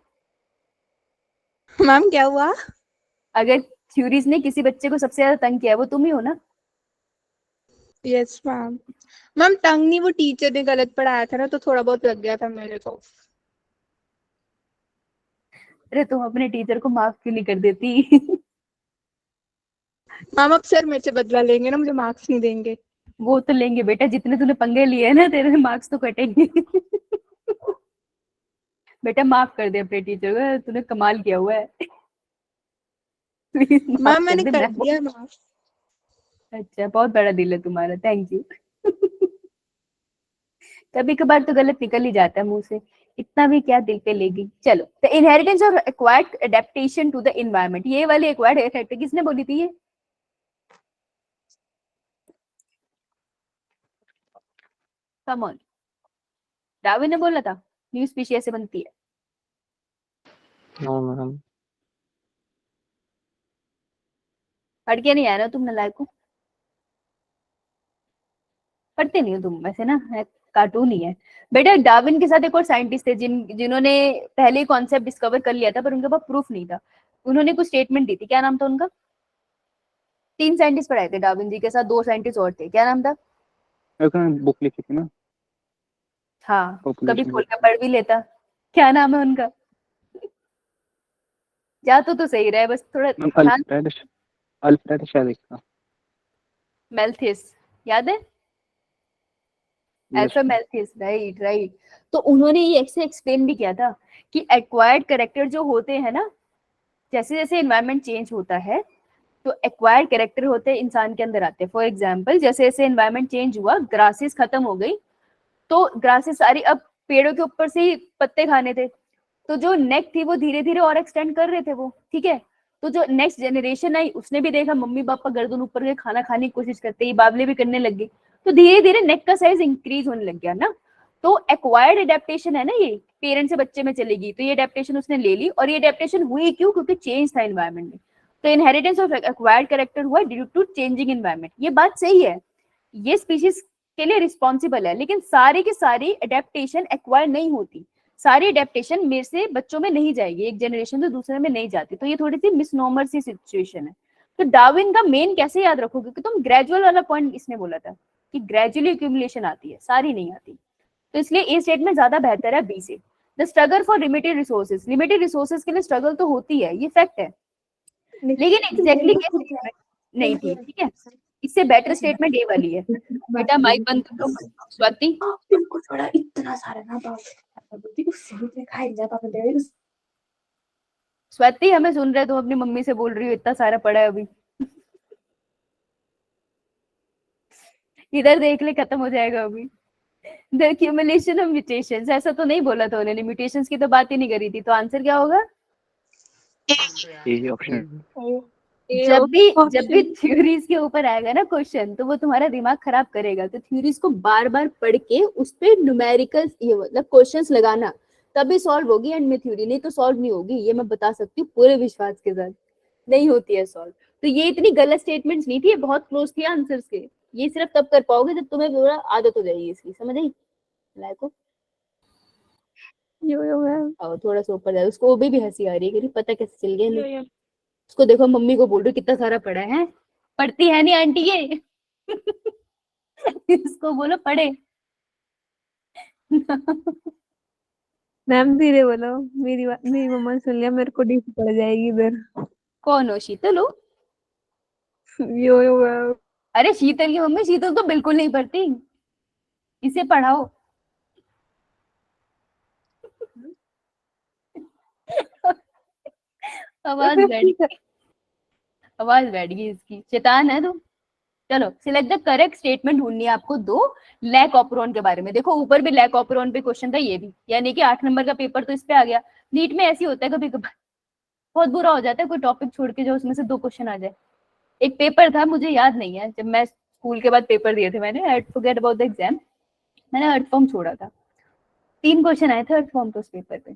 मैम क्या हुआ? अगर थ्योरीज ने किसी बच्चे को सबसे ज्यादा तंग किया है, वो तुम ही हो ना? Yes ma'am. मैम टंग नहीं, वो टीचर ने गलत पढ़ाया था ना, तो थोड़ा बहुत लग गया था मेरे को। अरे तुम अपने टीचर को माफ क्यों नहीं कर देती? मैम अब सर मेरे से बदला लेंगे ना, मुझे मार्क्स नहीं देंगे। वो तो लेंगे बेटा, जितने तूने पंगे लिए हैं ना, तेरे मार्क्स तो कटेंगे। बेटा माफ कर दे अपने टीचर को, तूने कमाल किया हुआ है। Please, माफ मैम मैंने दे, कर मैं- दिया माफ। अच्छा, बहुत बड़ा दिल है तुम्हारा, थैंक यू। कभी कभार तो गलत निकल ही जाता है मुंह से, इतना भी क्या दिल पे लेगी। चलो, द इनहेरिटेंस और acquired adaptation to the environment, ये वाली एक्वायर्ड एडेप्टेशन किसने बोली थी ये? कम ऑन, डार्विन ने बोला था न्यू स्पीशीज से बनती है। No, ma'am. पढ़ के नहीं आया ना तुम नालायक को, पढ़ते नहीं हो तुम वैसे ना, कार्टून ही है बेटा। डार्विन के साथ एक और साइंटिस्ट थे जिन्होंने पहले कॉन्सेप्ट डिस्कवर कर लिया था पर उनके पास प्रूफ नहीं था। उन्होंने कुछ स्टेटमेंट दी थी, क्या नाम था उनका? 3 साइंटिस्ट पढ़ाए थे डार्विन जी के साथ, 2 साइंटिस्ट और थे, क्या नाम था? बुक लिखी थी ना, हाँ, कभी Population खोल कर पढ़ भी लेता। क्या नाम है उनका? जा तो सही रहा है, बस थोड़ा मैम ध्यान। अल्फ्रेड शायद इसका। मेल्थिस, याद है? Yes, alpha Malthus, right right. तो उन्होंने ये ऐसे एक्सप्लेन भी किया था कि एक्वायर्ड कैरेक्टर जो होते हैं ना, जैसे जैसे एनवायरनमेंट चेंज होता है तो एक्वायर्ड कैरेक्टर होते हैं इंसान के अंदर आते हैं। फॉर एग्जांपल, जैसे जैसे एनवायरनमेंट चेंज हुआ, ग्रासेस खत्म हो गई, तो ग्रासेस सारी अब पेड़ों के ऊपर से ही पत्ते खाने थे, तो जो नेक थी वो धीरे धीरे और एक्सटेंड कर रहे थे वो, ठीक है। तो जो नेक्स्ट जनरेशन आई उसने भी देखा मम्मी पापा गर्दन ऊपर के खाना खाने की कोशिश करते, ये बाबले भी करने लग गए, तो धीरे धीरे नेक का साइज इंक्रीज होने लग गया ना। तो एक्वायर्ड एडेप्टेशन है ना, ये पेरेंट से बच्चे में चलेगी, तो ये एडेप्टेशन उसने ले ली, और ये एडेप्टेशन हुई क्यों? क्योंकि चेंज था एनवायरनमेंट में। तो इनहेरिटेंस ऑफ एक्वायर्ड कैरेक्टर हुआ ड्यू टू चेंजिंग एनवायरनमेंट। ये बात सही है, ये स्पीशीज के लिए रिस्पॉन्सिबल है, लेकिन सारी की सारी एडेप्टेशन एक्वायर नहीं होती, सारी एडेप्टेशन मेरे से बच्चों में नहीं जाएगी, एक जनरेशन से दूसरे में नहीं जाती। तो ये थोड़ी सी मिसनोमर सी सिचुएशन है। तो डार्विन का मेन कैसे याद रखोगे कि तुम ग्रेजुअल वाला पॉइंट इसने बोला था कि ग्रेजुअली एक्यूमुलेशन आती है, सारी नहीं आती, तो इसलिए ए स्टेटमेंट ज्यादा बेहतर है बी से। The struggle for limited resources, limited resources के लिए स्ट्रगल तो होती है, ये फैक्ट है, लेकिन एग्जैक्टली नहीं थी, ठीक है। इससे बेटर स्टेटमेंट ए वाली है। बेटा माइक बंद कर दो, स्वाति। तुमको थोड़ा इतना सारा ना पापा स्वाति हमें सुन रहे, तुम अपनी मम्मी से बोल रही हो इतना सारा पड़ा है अभी। इधर देख ले, खत्म हो जाएगा अभी। द एक्यूमुलेशन ऑफ म्यूटेशंस, ऐसा तो नहीं बोला था उन्होंने, म्यूटेशंस की तो बात ही नहीं करी थी, तो आंसर क्या होगा? यही ऑप्शन। जब भी थ्योरीज के ऊपर आएगा ना क्वेश्चन, तो वो तुम्हारा दिमाग खराब करेगा। तो थ्योरीज को बार बार पढ़ के उस पे न्यूमेरिकल ये मतलब क्वेश्चंस लगाना, तभी सॉल्व होगी एंड में थ्योरी, नहीं तो सॉल्व नहीं होगी, ये मैं बता सकती हूँ पूरे विश्वास के साथ, नहीं होती है सॉल्व। तो ये इतनी गलत स्टेटमेंट्स नहीं थी, ये बहुत क्लोज थी आंसर्स के। ये सिर्फ तब कर पाओगे जब तुम्हें पूरा आदत हो जाएगी इसकी, समझ आई लाइको? यो मैम। और थोड़ा सा ऊपर जाए, उसको भी हंसी आ रही है कि पता कैसे चल गया नहीं। उसको देखो, मम्मी को बोल रही कितना सारा पढ़ा है, पढ़ती है नहीं आंटी ये। इसको बोलो पढ़े। मैम धीरे बोलो, मेरी मम्मा सुन लिया, मेरे को डीप पड़ जाएगी इधर। कौन हो? शीतल हो? यो मैम। अरे शीतल की मम्मी, शीतल तो बिल्कुल नहीं पढ़ती, इसे पढ़ाओ। आवाज बैठ गई, आवाज बैठ गई इसकी, शैतान है तू। चलो, सिलेक्ट द करेक्ट स्टेटमेंट ढूंढनी है आपको दो लैक ऑपरॉन के बारे में। देखो ऊपर भी लैक ऑपरॉन पे क्वेश्चन था, ये भी, यानी कि 8 नंबर का पेपर तो इस पे आ गया। नीट में ऐसी होता है कभी कभार, बहुत बुरा हो जाता है कोई टॉपिक छोड़ के जो उसमें से 2 क्वेश्चन आ जाए। एक पेपर था, मुझे याद नहीं है, जब मैं स्कूल के बाद पेपर दिए थे मैंने, I forget about the exam, मैंने अर्थ फॉर्म छोड़ा था, 3 क्वेश्चन आए थे अर्थ फॉर्म पे उस पेपर पे,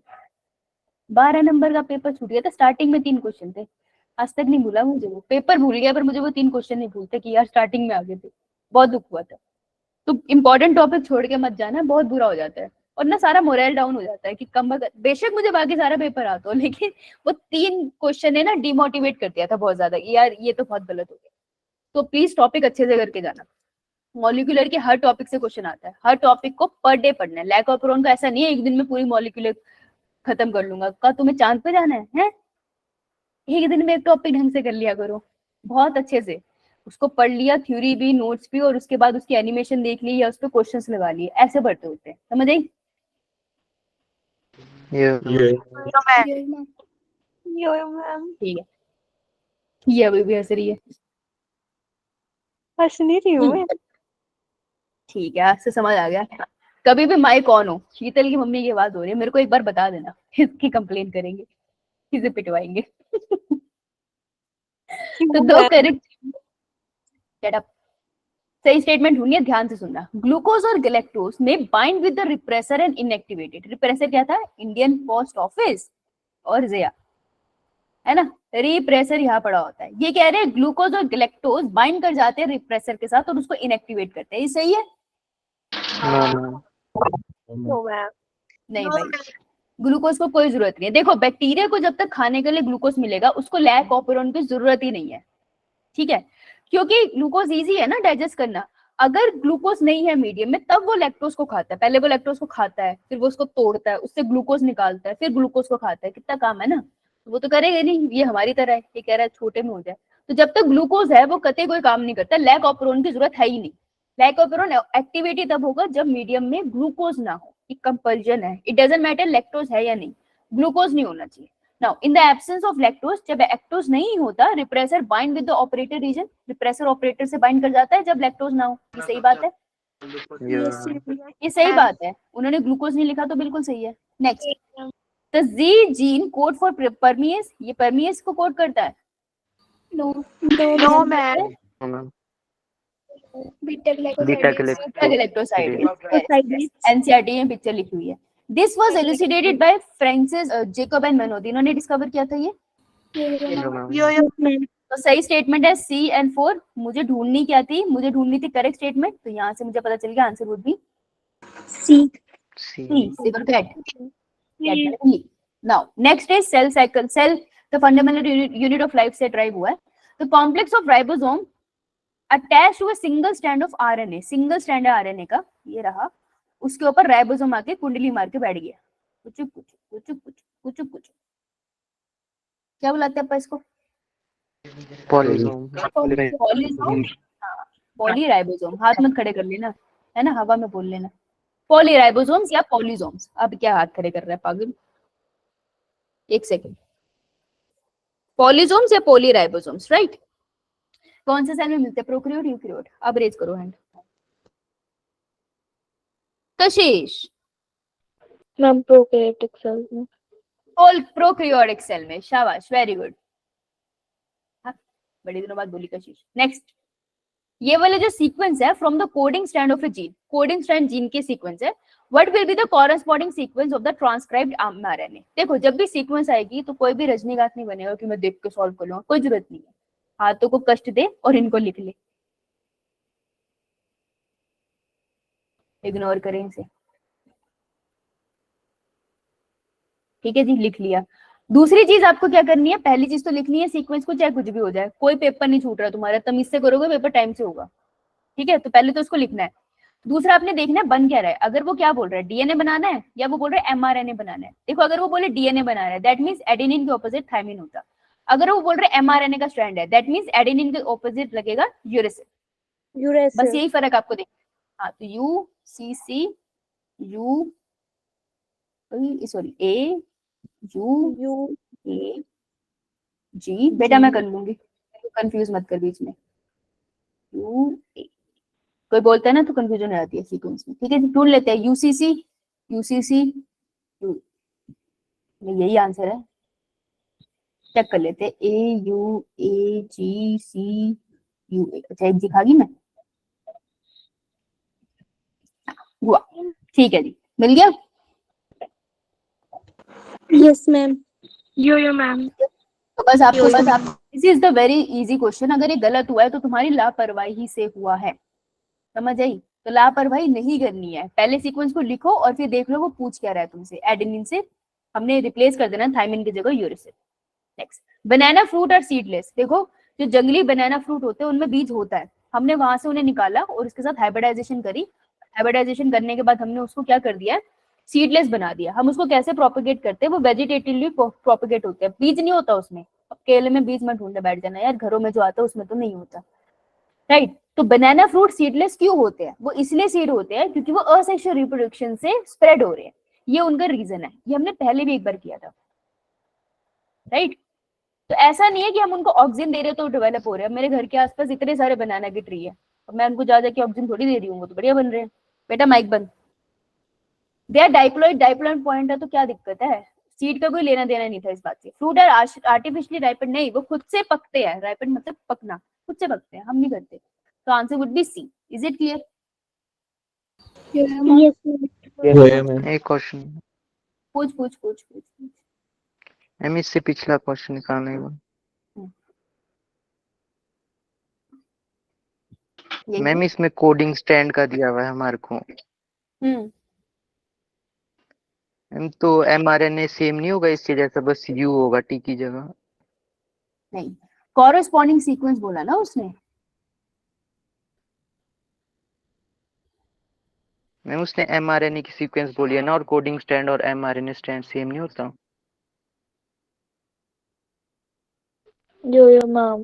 12 नंबर का पेपर छूट गया था। स्टार्टिंग में 3 क्वेश्चन थे, आज तक नहीं भूला मुझे, वो पेपर भूल गया पर मुझे वो 3 क्वेश्चन नहीं भूलते कि यार स्टार्टिंग में आ गए थे, बहुत दुख हुआ था। तो इंपॉर्टेंट टॉपिक छोड़ के मत जाना, बहुत बुरा हो जाता है, और ना सारा मोरल डाउन हो जाता है कि कम, बेशक मुझे बाकी सारा पेपर आता हो, लेकिन वो 3 क्वेश्चन है ना डिमोटिवेट कर दिया था बहुत ज्यादा, यार ये तो बहुत गलत हो गया। तो प्लीज टॉपिक अच्छे से करके जाना। मॉलिक्यूलर के हर टॉपिक से क्वेश्चन आता है, हर टॉपिक को पर डे पढ़ना है। लैक ऑफ का ऐसा नहीं है एक दिन में पूरी मॉलिक्यूलर खत्म कर लूंगा, का तुम्हें चांद पे जाना है? एक दिन में एक टॉपिक ढंग से कर लिया करो, बहुत अच्छे से उसको पढ़ लिया, थ्योरी भी नोट्स भी, और उसके बाद उसकी एनिमेशन देख ली या उस पर क्वेश्चंस लगा लिए, ऐसे पढ़ते होते हैं, समझ आई? यो मैम। ठीक है, ये अभी भी हंस रही है, हंस नहीं रही हूँ मैं। ठीक है, आज से समझ आ गया। कभी भी माइक ऑन हो, शीतल की मम्मी की आवाज हो रही है, मेरे को एक बार बता देना, इसकी कंप्लेन करेंगे, इसे पिटवाएंगे। तो दो करेक्ट, गेट अप। सही स्टेटमेंट ढूंढिए, ध्यान से सुनना। ग्लूकोज और गैलेक्टोज में bind with the repressor and inactivated. Repressor क्या था? इंडियन पोस्ट ऑफिस और जिया, है ना। रिप्रेसर यहाँ पड़ा होता है। ये कह रहे हैं ग्लूकोज और गैलेक्टोज बाइंड कर जाते हैं रिप्रेसर के साथ और उसको इनएक्टिवेट करते हैं। ये सही है? No ma'am. नहीं भाई, ग्लूकोज को कोई जरूरत नहीं है। देखो, बैक्टीरिया को जब तक खाने के लिए ग्लूकोज मिलेगा उसको लैक ऑपरेंट की जरूरत ही नहीं है, ठीक है, क्योंकि ग्लूकोज इजी है ना डाइजेस्ट करना। अगर ग्लूकोज नहीं है मीडियम में तब वो लैक्टोज को खाता है। पहले वो लैक्टोज को खाता है, फिर वो उसको तोड़ता है, उससे ग्लूकोज निकालता है, फिर ग्लूकोज को खाता है। कितना काम है ना, वो तो करेगा नहीं। ये हमारी तरह है, ये कह रहा है छोटे में हो जाए। तो जब तक ग्लूकोज है वो कतई कोई काम नहीं करता, लैक ऑपरेंट की जरूरत है ही नहीं। लैक ऑपरेंट एक्टिविटी तब होगा जब मीडियम में ग्लूकोज ना हो, ये कंपल्जन है। इट डजंट मैटर लैक्टोज है या नहीं, ग्लूकोज नहीं होना चाहिए। Now, in the absence of lactose, जब lactose नहीं होता, repressor bind with the operator region, repressor operator से bind कर जाता है जब lactose ना हो। ये सही बात है, ये सही बात है। उन्होंने ग्लूकोज नहीं लिखा तो बिल्कुल सही है। Next, the Z gene code for permease, ये permease को कोड करता है। No ma'am. Beta glycoside, NCERT में पिक्चर लिखी हुई है। This was elucidated by Francis Jacob and Menotti। इन्होंने डिस्कवर किया था ये। तो सही स्टेटमेंट है सी एंड 4। मुझे ढूंढनी क्या थी? मुझे ढूंढनी थी करेक्ट स्टेटमेंट, तो यहाँ से मुझे पता चल गया answer would be C. Now next is cell cycle. Cell the fundamental unit of life से ड्राइव हुआ है। The complex of ribosome attach to a single strand of RNA. Single strand है आरएनए का, ये रहा, उसके ऊपर राइबोसोम आके कुंडली मार के बैठ गया। कुछ कुछ कुछ कुछ कुछ कुछ, क्या बुलाते हैं अपन इसको? पॉलीसोम। पॉलीसोम, हाँ, पॉलीराइबोसोम। हाथ मत खड़े कर लेना, है ना, हवा में बोल लेना। पॉलीराइबोसोम्स या पॉलीसोम्स। अब क्या हाथ खड़े कर रहा है पागल, एक सेकंड। पॉलीसोम्स या पॉलीराइबोसोम्स, राइट। कौन से सेल में मिलते हैं? Prokaryote, eukaryote? अब रेज करो हैंड। कशिश, मैम प्रोकैरियोटिक सेल में। प्रोकैरियोटिक सेल में, शाबाश, वेरी गुड। हाँ, बड़े दिनों बाद बोली कशिश। नेक्स्ट, ये वाला जो सीक्वेंस है from the coding strand of a gene, coding strand gene के सीक्वेंस है। What will be the corresponding sequence of the transcribed RNA? देखो, जब भी सीक्वेंस आएगी तो कोई भी रजनीकांत नहीं बनेगा कि मैं देख के सॉल्व कर लूंगा, कोई जरूरत नहीं है। हाथों को कष्ट दे और इनको लिख ले, इग्नोर करें इसे, ठीक है जी, लिख लिया। दूसरी चीज आपको क्या करनी है? पहली चीज तो लिखनी है सीक्वेंस को, चाहे कुछ भी हो जाए, कोई पेपर नहीं छूट रहा तुम्हारा, तमीज से करोगे पेपर टाइम से होगा, ठीक है। तो पहले तो उसको लिखना है। दूसरा आपने देखना है बन क्या रहा है। अगर वो क्या बोल रहा है, डीएनए बनाना है या वो बोल रहा है एमआरएनए बनाना है। देखो, अगर वो बोले डीएनए बना रहा है दैट मींस एडेनिन के ऑपोजिट थायमिन होता। अगर वो बोल रहे हैं एमआरएनए का स्ट्रैंड है दैट मींस एडेनिन के ऑपोजिट लगेगा यूरेसिल। बस यही फर्क आपको देखना। हाँ, तो U C C U sorry A U A G, बेटा मैं कर लूंगी, कंफ्यूज मत कर बीच में। यू ए, कोई बोलता है ना तो कंफ्यूजन हो जाती है सीक्वेंस में, ठीक है। ढूंढ लेते हैं यूसीसी यही आंसर है, चेक कर लेते हैं। ए U A ji C U A, अच्छा एक दिखागी मैं, हुआ, ठीक है जी, मिल गया। Yes ma'am. Yo ma'am. तो बस आपको this is the very easy question. अगर ये गलत हुआ है तो तुम्हारी लापरवाही से हुआ है, समझ आई। तो लापरवाही नहीं करनी है, पहले सीक्वेंस को लिखो और फिर देख लो वो पूछ क्या रहा है तुमसे। एडेनिन से हमने रिप्लेस कर देना थायमिन की जगह यूरेसिल। नेक्स्ट, बनाना फ्रूट और सीडलेस। देखो, जो जंगली बनाना फ्रूट होते हैं उनमें बीज होता है, हमने वहां से उन्हें निकाला और उसके साथ हाइब्रिडाइजेशन करी। हाइब्रिडाइजेशन करने के बाद हमने उसको क्या कर दिया, सीडलेस बना दिया। हम उसको कैसे प्रोपेगेट करते हैं? वो वेजिटेटिवली प्रोपेगेट होते हैं, बीज नहीं होता उसमें। अब केले में बीज मत ढूंढने बैठ जाना यार, घरों में जो आता है उसमें तो नहीं होता, राइट। तो बनाना फ्रूट सीडलेस क्यों होते हैं? वो इसलिए सीड होते हैं क्योंकि वो असेक्सुअल रिप्रोडक्शन से स्प्रेड हो रहे हैं, ये उनका रीजन है। ये हमने पहले भी एक बार किया था, राइट। तो ऐसा नहीं है कि हम उनको ऑक्सीजन दे रहे तो डेवलप हो रहे हैं। मेरे घर के आसपास इतने सारे बनाना की ट्री है और मैं उनको जा जाके ऑक्सीजन थोड़ी दे रही हूँ, वो तो बढ़िया बन रहे हैं। बेटा माइक बंद, दे आर डाइप्लॉइड पॉइंट है तो क्या दिक्कत है? सीड का कोई लेना देना नहीं था इस बात से। फ्रूट आर आर्टिफिशियली राइपेंड, नहीं, वो खुद से पकते हैं। राइपेंड मतलब पकना, खुद से पकते हैं, हम नहीं करते। तो answer would be C. Is it clear? Yes, ma'am. Yo yo ma'am. एक क्वेश्चन पूछ। मैम, इससे पिछला क्वेश्चन निकालने का। यही मैम, इसमें कोडिंग स्टैंड का दिया हुआ है हमारे को। मैम, तो mRNA सेम नहीं होगा इसके जैसा, बस यू होगा टी की जगह? नहीं, कॉरेस्पॉन्डिंग सीक्वेंस बोला ना उसने। मैम, उसने mRNA की सीक्वेंस बोली है ना, और कोडिंग स्टैंड और mRNA स्टैंड सेम नहीं होता? यो मैम।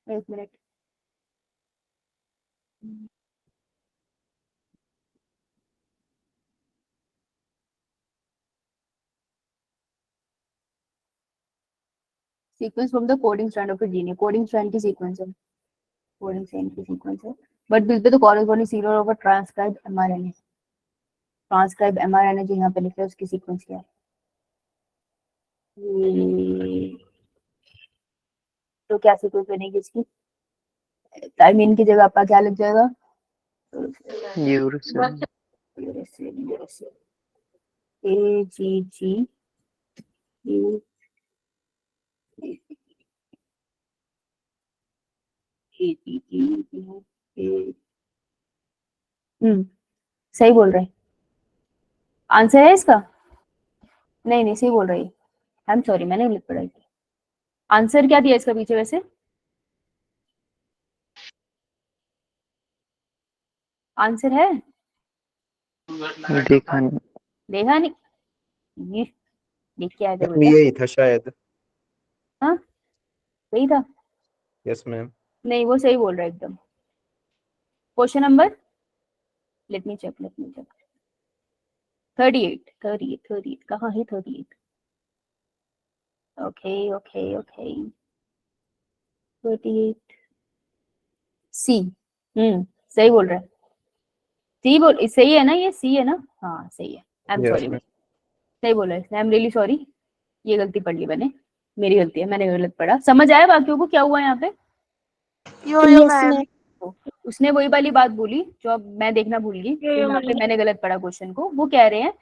एक minute. Sequence from the coding strand of the gene, coding strand की सीक्वेंस है, कोडिंग स्ट्रैंड की सीक्वेंस है। बट बिल पे तो corresponding sequence of transcribe mRNA, transcribe mRNA जो यहाँ पे लिखा है उसकी सीक्वेंस क्या है? तो क्या सीक्वेंस बनेगी इसकी? टाइमिन की जगह आपका क्या लग जाएगा? यूरसिल। ए जी जी यू सही बोल रहे हैं। आंसर है इसका? नहीं सही बोल रही है। आई एम सॉरी, मैंने गलत पढ़ाई की। आंसर क्या दिया इसका पीछे वैसे? आंसर है? देखा नहीं। देखा नहीं? ये देख के आए थे मैम बेटा? यही था शायद। हाँ सही था। Yes ma'am. नहीं, वो सही बोल रहा है एकदम। Question number, let me check 38 कहाँ है 38? Okay 38 C. सही बोल रहा है। सही है ना? ये सी है ना? हाँ सही है। I am yes sorry, ma'am. सही बोला है। आई एम रियली सॉरी, ये गलती पढ़ ली मैंने, मेरी गलती है, मैंने गलत पढ़ा। समझ आया बाकियों को क्या हुआ यहाँ पे? यो Yes, मैम। ma'am. उसने वही वाली बात बोली जो अब मैं देखना भूल गई, तो यहाँ पे मैंने गलत पढ़ा क्वेश्चन को। वो कह रहे हैं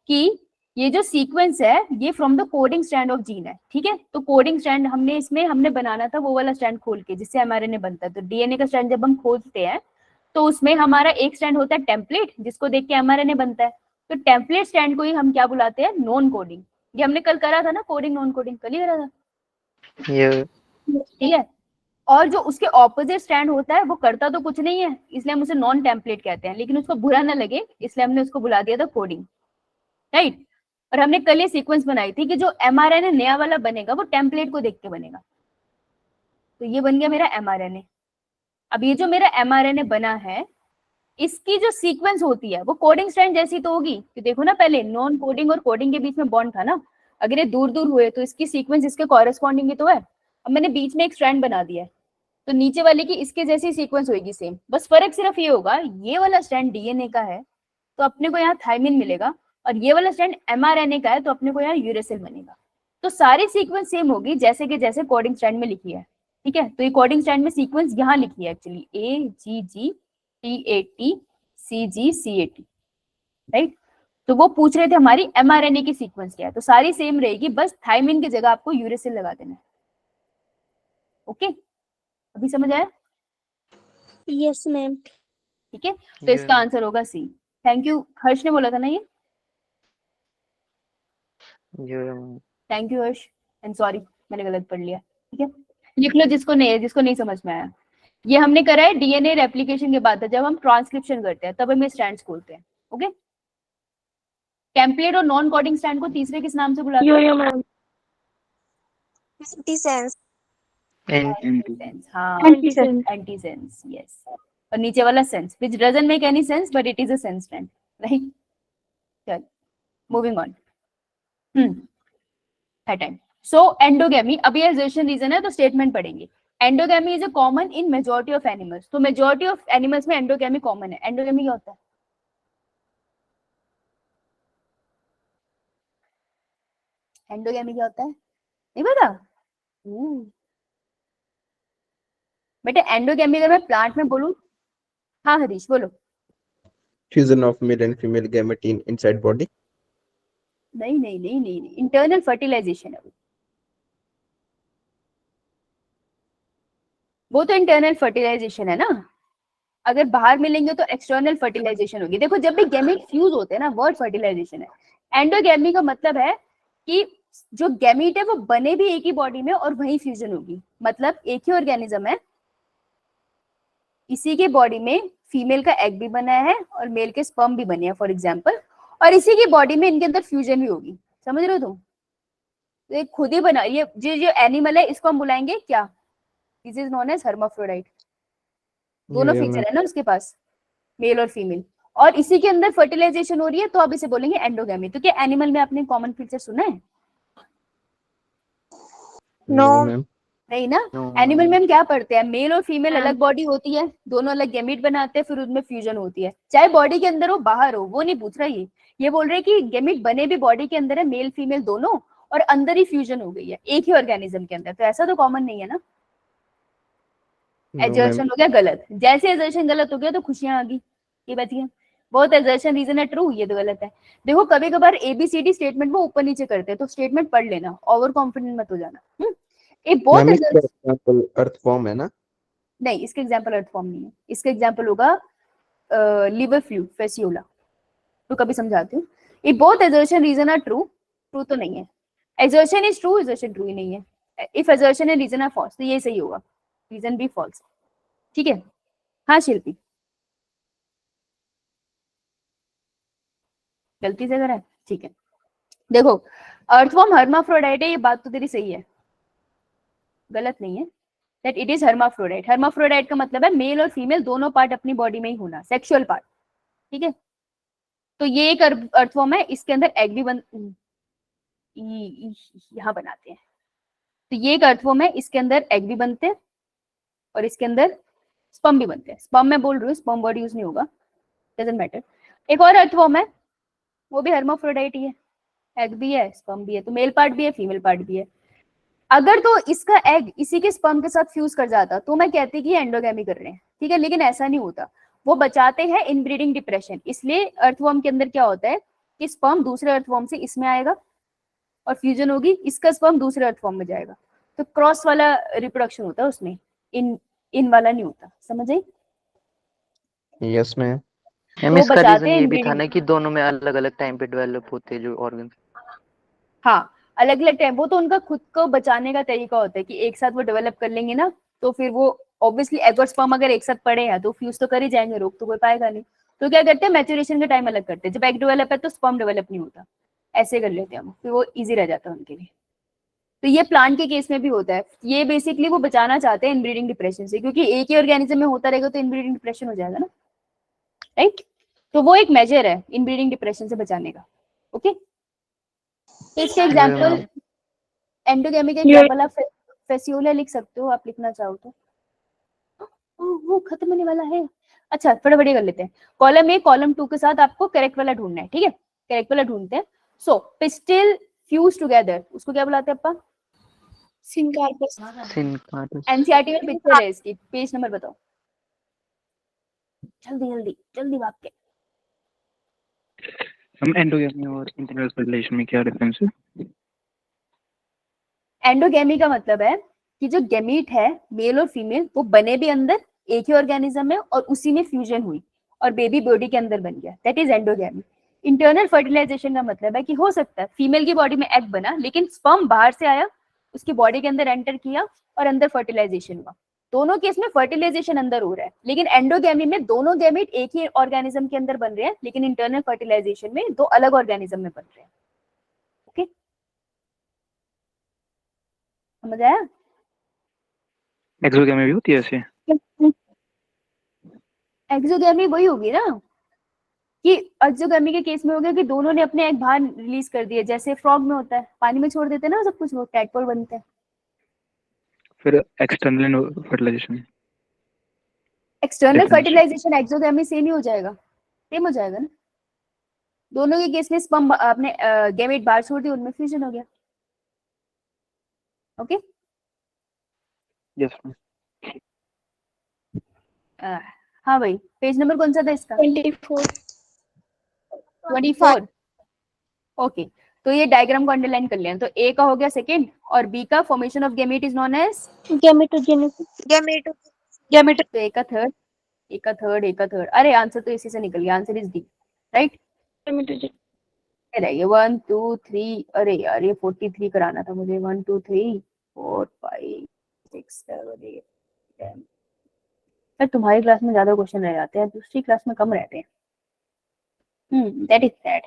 कि ये जो सीक्वेंस है ये from the coding strand of gene है, ठीक है? तो कोडिंग स्ट्रैंड हमने बनाना था वो वाला स्ट्रैंड खोल के जिससे एमआरएनए बनता है। तो डीएनए का स्ट्रैंड जब हम खोलते हैं तो उसमें हमारा एक स्ट्रैंड होता है टेम्पलेट, जिसको देख के एमआरएनए बनता है। तो टेम्पलेट स्ट्रैंड को ही हम क्या बुलाते हैं? Non coding. ये हमने कल करा था ना, कोडिंग नॉन कोडिंग, कल ही करा था, ठीक है? और जो उसके ऑपोजिट स्टैंड होता है वो करता तो कुछ नहीं है, इसलिए हम उसे नॉन टेम्पलेट कहते हैं, लेकिन उसको बुरा ना लगे इसलिए हमने उसको बुला दिया था कोडिंग, राइट? और हमने कल ये सीक्वेंस बनाई थी कि जो एमआरएनए नया वाला बनेगा वो टेम्पलेट को देख के बनेगा। तो ये बन गया मेरा एमआरएनए। अब ये जो मेरा एमआरएनए बना है इसकी जो सीक्वेंस होती है वो कोडिंग स्ट्रैंड जैसी तो होगी, कि देखो ना पहले नॉन कोडिंग और कोडिंग के बीच में बॉन्ड था ना, अगर ये दूर दूर हुए तो इसकी सीक्वेंस इसके कॉरेस्पॉन्डिंग ही तो है। अब मैंने बीच में एक स्ट्रैंड बना दिया है तो नीचे वाले की इसके जैसी सीक्वेंस होगी सेम, बस फर्क सिर्फ ये होगा ये वाला स्ट्रैंड डीएनए का है तो अपने को यहाँ थाइमिन मिलेगा, और ये वाला स्ट्रैंड एमआरएनए का है तो अपने को यहाँ यूरेसिल बनेगा। तो सारी सीक्वेंस सेम होगी जैसे कि जैसे कोडिंग स्ट्रैंड में लिखी है, ठीक है? तो ये कोडिंग स्ट्रैंड में सीक्वेंस यहाँ लिखी है actually AGG TAT CG CAT, right? तो वो पूछ रहे थे हमारी एमआरएनए की सीक्वेंस क्या है, तो सारी सेम रहेगी, बस थाइमिन की जगह आपको यूरेसिल लगा देना है। ओके, अभी समझ आया? Yes, ma'am. ठीक है, तो इसका आंसर होगा सी। थैंक यू, हर्ष ने बोला था ना ये? Thank you Harsh, and sorry मैंने गलत पढ़ लिया, ठीक है? लिख लो जिसको नहीं समझ में आया। ये हमने करा है डीएनए रेप्लिकेशन के बाद, जब हम ट्रांसक्रिप्शन करते हैं तब हम ये स्ट्रैंड्स खोलते हैं। ओके, टेम्पलेट और नॉन कोडिंग स्ट्रैंड को तीसरे किस नाम से बुलाते हैं? Yo ma'am. Antisense. एंटीसेंस। हाँ, Antisense. Antisense, yes. और नीचे वाला sense which doesn't make any sense but it is a sense strand, right? चल मूविंग ऑन। है टाइम, सो एंडोगेमी, अभी एजर्शन रीजन है तो स्टेटमेंट पढ़ेंगे। Endogamy is a common in majority of animals, तो मेजॉरिटी ऑफ एनिमल्स में endogamy common है। Endogamy क्या होता है? एंडोगेमी क्या होता है, नहीं पता? बेटे एंडोगेमी अगर मैं प्लांट में बोलूं, हाँ हरीश बोलो। Fusion of male and female gamete in inside body. नहीं नहीं नहीं नहीं, नहीं। इंटरनल फर्टिलाइजेशन है वो तो इंटरनल फर्टिलाइजेशन है ना। अगर बाहर मिलेंगे तो एक्सटर्नल फर्टिलाइजेशन होगी। देखो जब भी गैमेट फ्यूज होते हैं ना, वर्ड फर्टिलाइजेशन है। एंडोगेमी का मतलब है कि जो गैमेट है वो बने भी एक ही बॉडी में और वही फ्यूजन होगी। मतलब एक ही ऑर्गेनिज्म है, इसी के बॉडी में फीमेल का एग भी बना है और मेल के स्पर्म भी बने हैं फॉर एग्जाम्पल, और इसी की बॉडी में इनके अंदर फ्यूजन भी होगी। समझ रहे हो तुम? तो ये खुद ही बना, ये जो एनिमल है इसको हम बुलाएंगे क्या? This is known as hermaphrodite. दोनों Yeah, फीचर ma'am. है ना उसके पास, मेल और फीमेल, और इसी के अंदर फर्टिलाइजेशन हो रही है, तो आप इसे बोलेंगे एंडोगेमी। तो क्या एनिमल में आपने कॉमन फीचर सुना है? No, ma'am. नहीं ना। No, एनिमल में हम क्या पढ़ते हैं, मेल और फीमेल हाँ। अलग बॉडी होती है, दोनों अलग गैमीट बनाते हैं, फिर उनमें फ्यूजन होती है, चाहे बॉडी के अंदर हो बाहर हो। वो नहीं पूछ रहा ये बोल रहे कि गैमीट बने भी बॉडी के अंदर है, मेल फीमेल दोनों, और अंदर ही फ्यूजन हो गई है एक ही ऑर्गेनिज्म के अंदर। तो ऐसा तो कॉमन नहीं है ना। No, ma'am. एजर्शन हो गया गलत, जैसे एजर्शन गलत हो गया तो खुशियां आ गई, ये बचिए। बहुत एजर्शन रीजन है ट्रू, ये तो गलत है। देखो कभी कभार एबीसीडी स्टेटमेंट में ऊपर नीचे करते हैं, तो स्टेटमेंट पढ़ लेना, ओवर कॉन्फिडेंट मत हो जाना। एक बहुत Ma'am, इसका assertion- example अर्थ फॉर्म है ना? नहीं, इसका एग्जांपल अर्थ फॉर्म नहीं है, इसका एग्जांपल होगा लिवर फ्लू फेसियोला। तो कभी समझाती हूँ। ये both assertion reason are true, true तो नहीं है। Assertion is true, assertion true ही नहीं है। If assertion and reason are false, तो ये सही होगा, रीजन भी फॉल्स। ठीक है, हाँ शिल्पी, गलती से करा है, ठीक है। देखो अर्थवॉर्म हर्माफ्रोडाइट है, ये बात तो तेरी सही है, गलत नहीं है, that it is hermaphrodite. Hermaphrodite का मतलब है मेल और फीमेल दोनों पार्ट अपनी बॉडी में ही होना, सेक्सुअल पार्ट। ठीक है, तो ये एक अर्थवॉर्म है, इसके अंदर एग भी बन यहाँ बनाते हैं। तो ये एक अर्थवॉर्म है, इसके अंदर एग भी बनते हैं और इसके अंदर स्पर्म भी बनते हैं। स्पर्म मैं बोल रही हूँ, स्पर्म वर्ड यूज नहीं होगा, डजंट मैटर। एक और अर्थवॉर्म है, वो भी हर्माफ्रोडाइट ही है, एग भी है स्पर्म भी है, तो मेल पार्ट भी है फीमेल पार्ट भी है। अगर तो इसका एग इसी के स्पर्म के साथ फ्यूज कर जाता तो मैं कहती कि एंडोगेमी कर रहे हैं, ठीक है, लेकिन ऐसा नहीं होता। वो बचाते हैं इनब्रीडिंग डिप्रेशन। इसलिए अर्थवॉर्म के अंदर क्या होता है कि स्पर्म दूसरे अर्थवॉर्म से इसमें आएगा और फ्यूजन होगी, इसका स्पर्म दूसरे अर्थवॉर्म में जाएगा, तो क्रॉस वाला रिप्रोडक्शन होता है उसमें, इन वाला नहीं होता। समझ आई? Yes, ma'am. मैम तो इसका बचाते रीजन हैं ये भी था inbreeding। ना कि दोनों में अलग अलग टाइम पे डेवलप होते हैं जो ऑर्गन। हाँ, अलग अलग टाइम, वो तो उनका खुद को बचाने का तरीका होता है कि एक साथ वो डेवलप कर लेंगे ना, तो फिर वो ऑब्वियसली एग और स्पर्म अगर एक साथ पड़े हैं तो फ्यूज तो कर ही जाएंगे, रोक तो कोई पाएगा नहीं। तो क्या करते हैं, मैच्योरेशन का टाइम अलग करते हैं। जब एग डेवलप है तो स्पर्म डेवलप नहीं होता, ऐसे कर लेते हैं हम, फिर वो इजी रह जाता है उनके लिए। तो ये प्लांट के केस में भी होता है। ये बेसिकली वो बचाना चाहते हैं इनब्रीडिंग डिप्रेशन से, क्योंकि एक ही ऑर्गेनिज्म में होता रहेगा तो इनब्रीडिंग डिप्रेशन हो जाएगा ना, राइट? तो वो एक मेजर है इनब्रीडिंग डिप्रेशन से बचाने का। ओके, तो इसके एग्जांपल एंडोगेमी के एग्जांपल आप फेसियोला लिख सकते हो, आप लिखना चाहो तो। वो खत्म होने वाला है। अच्छा फटाफट कर लेते हैं। कॉलम ए कॉलम 2 के साथ आपको करेक्ट वाला ढूंढना है, ठीक है, करेक्ट वाला ढूंढते हैं। सो पिस्टिल फ्यूज टुगेदर, उसको क्या बुलाते हैं अपा? सिनकार्पस। एनसीईआरटी में पिक्चर है इसकी, पेज नंबर बताओ जल्दी जल्दी जल्दी भाग के। हम एंडोगेमी और इंटरनल फर्टिलाइजेशन में क्या डिफरेंस है? एंडोगेमी का मतलब है कि जो गैमीट है मेल और फीमेल वो बने भी अंदर एक ही ऑर्गेनिज्म में और उसी में फ्यूजन हुई और बेबी बॉडी के अंदर बन गया, that is endogamy. Internal fertilization का मतलब है कि हो सकता है फीमेल की बॉडी में एग बना लेकिन स्पर्म बाहर से आया, उसकी बॉडी के अंदर एंटर किया और अंदर फर्टिलाइजेशन हुआ। दोनों केस में फर्टिलाइजेशन अंदर हो रहा है, लेकिन एंडोगेमी में दोनों गैमीट एक ही ऑर्गेनिज्म के अंदर बन रहे हैं, लेकिन इंटरनल फर्टिलाइजेशन में दो अलग ऑर्गेनिज्म में बन रहे हैं। ओके, समझ आया? एक्सोगेमी भी होती है ऐसे? एक्सोगेमी वही होगी ना कि एक्सोगेमी के केस में हो गया कि दोनों ने अपने एग बाहर रिलीज कर दिए, जैसे फ्रॉग में होता है, पानी में छोड़ देते हैं ना सब कुछ, वो टैडपोल बनते हैं। फिर external fertilization. External Definition. Fertilization exogamy same ही हो जाएगा, सेम हो जाएगा ना। दोनों के केस में स्पर्म अपने गैमेट बाहर छोड़ दिए, उनमें फ्यूजन हो गया। Okay yes ma'am. हाँ भाई, पेज नंबर कौन सा था इसका? 24 24। ओके, तो ये डायग्राम को अंडरलाइन कर लिया। तो ए का हो गया सेकंड, और बी का formation of gamete is known as gamete तो ए का थर्ड, ए का थर्ड, ए का थर्ड। अरे आंसर तो इसी से निकल गया, आंसर इज डी, राइट। रहिए 1 2 3, अरे यार ये 43 कराना था मुझे। 1 2 3 4 5 6 7 8 10। सर तुम्हारी क्लास में ज्यादा क्वेश्चन रह जाते हैं, दूसरी क्लास में कम रहते हैं। That is sad.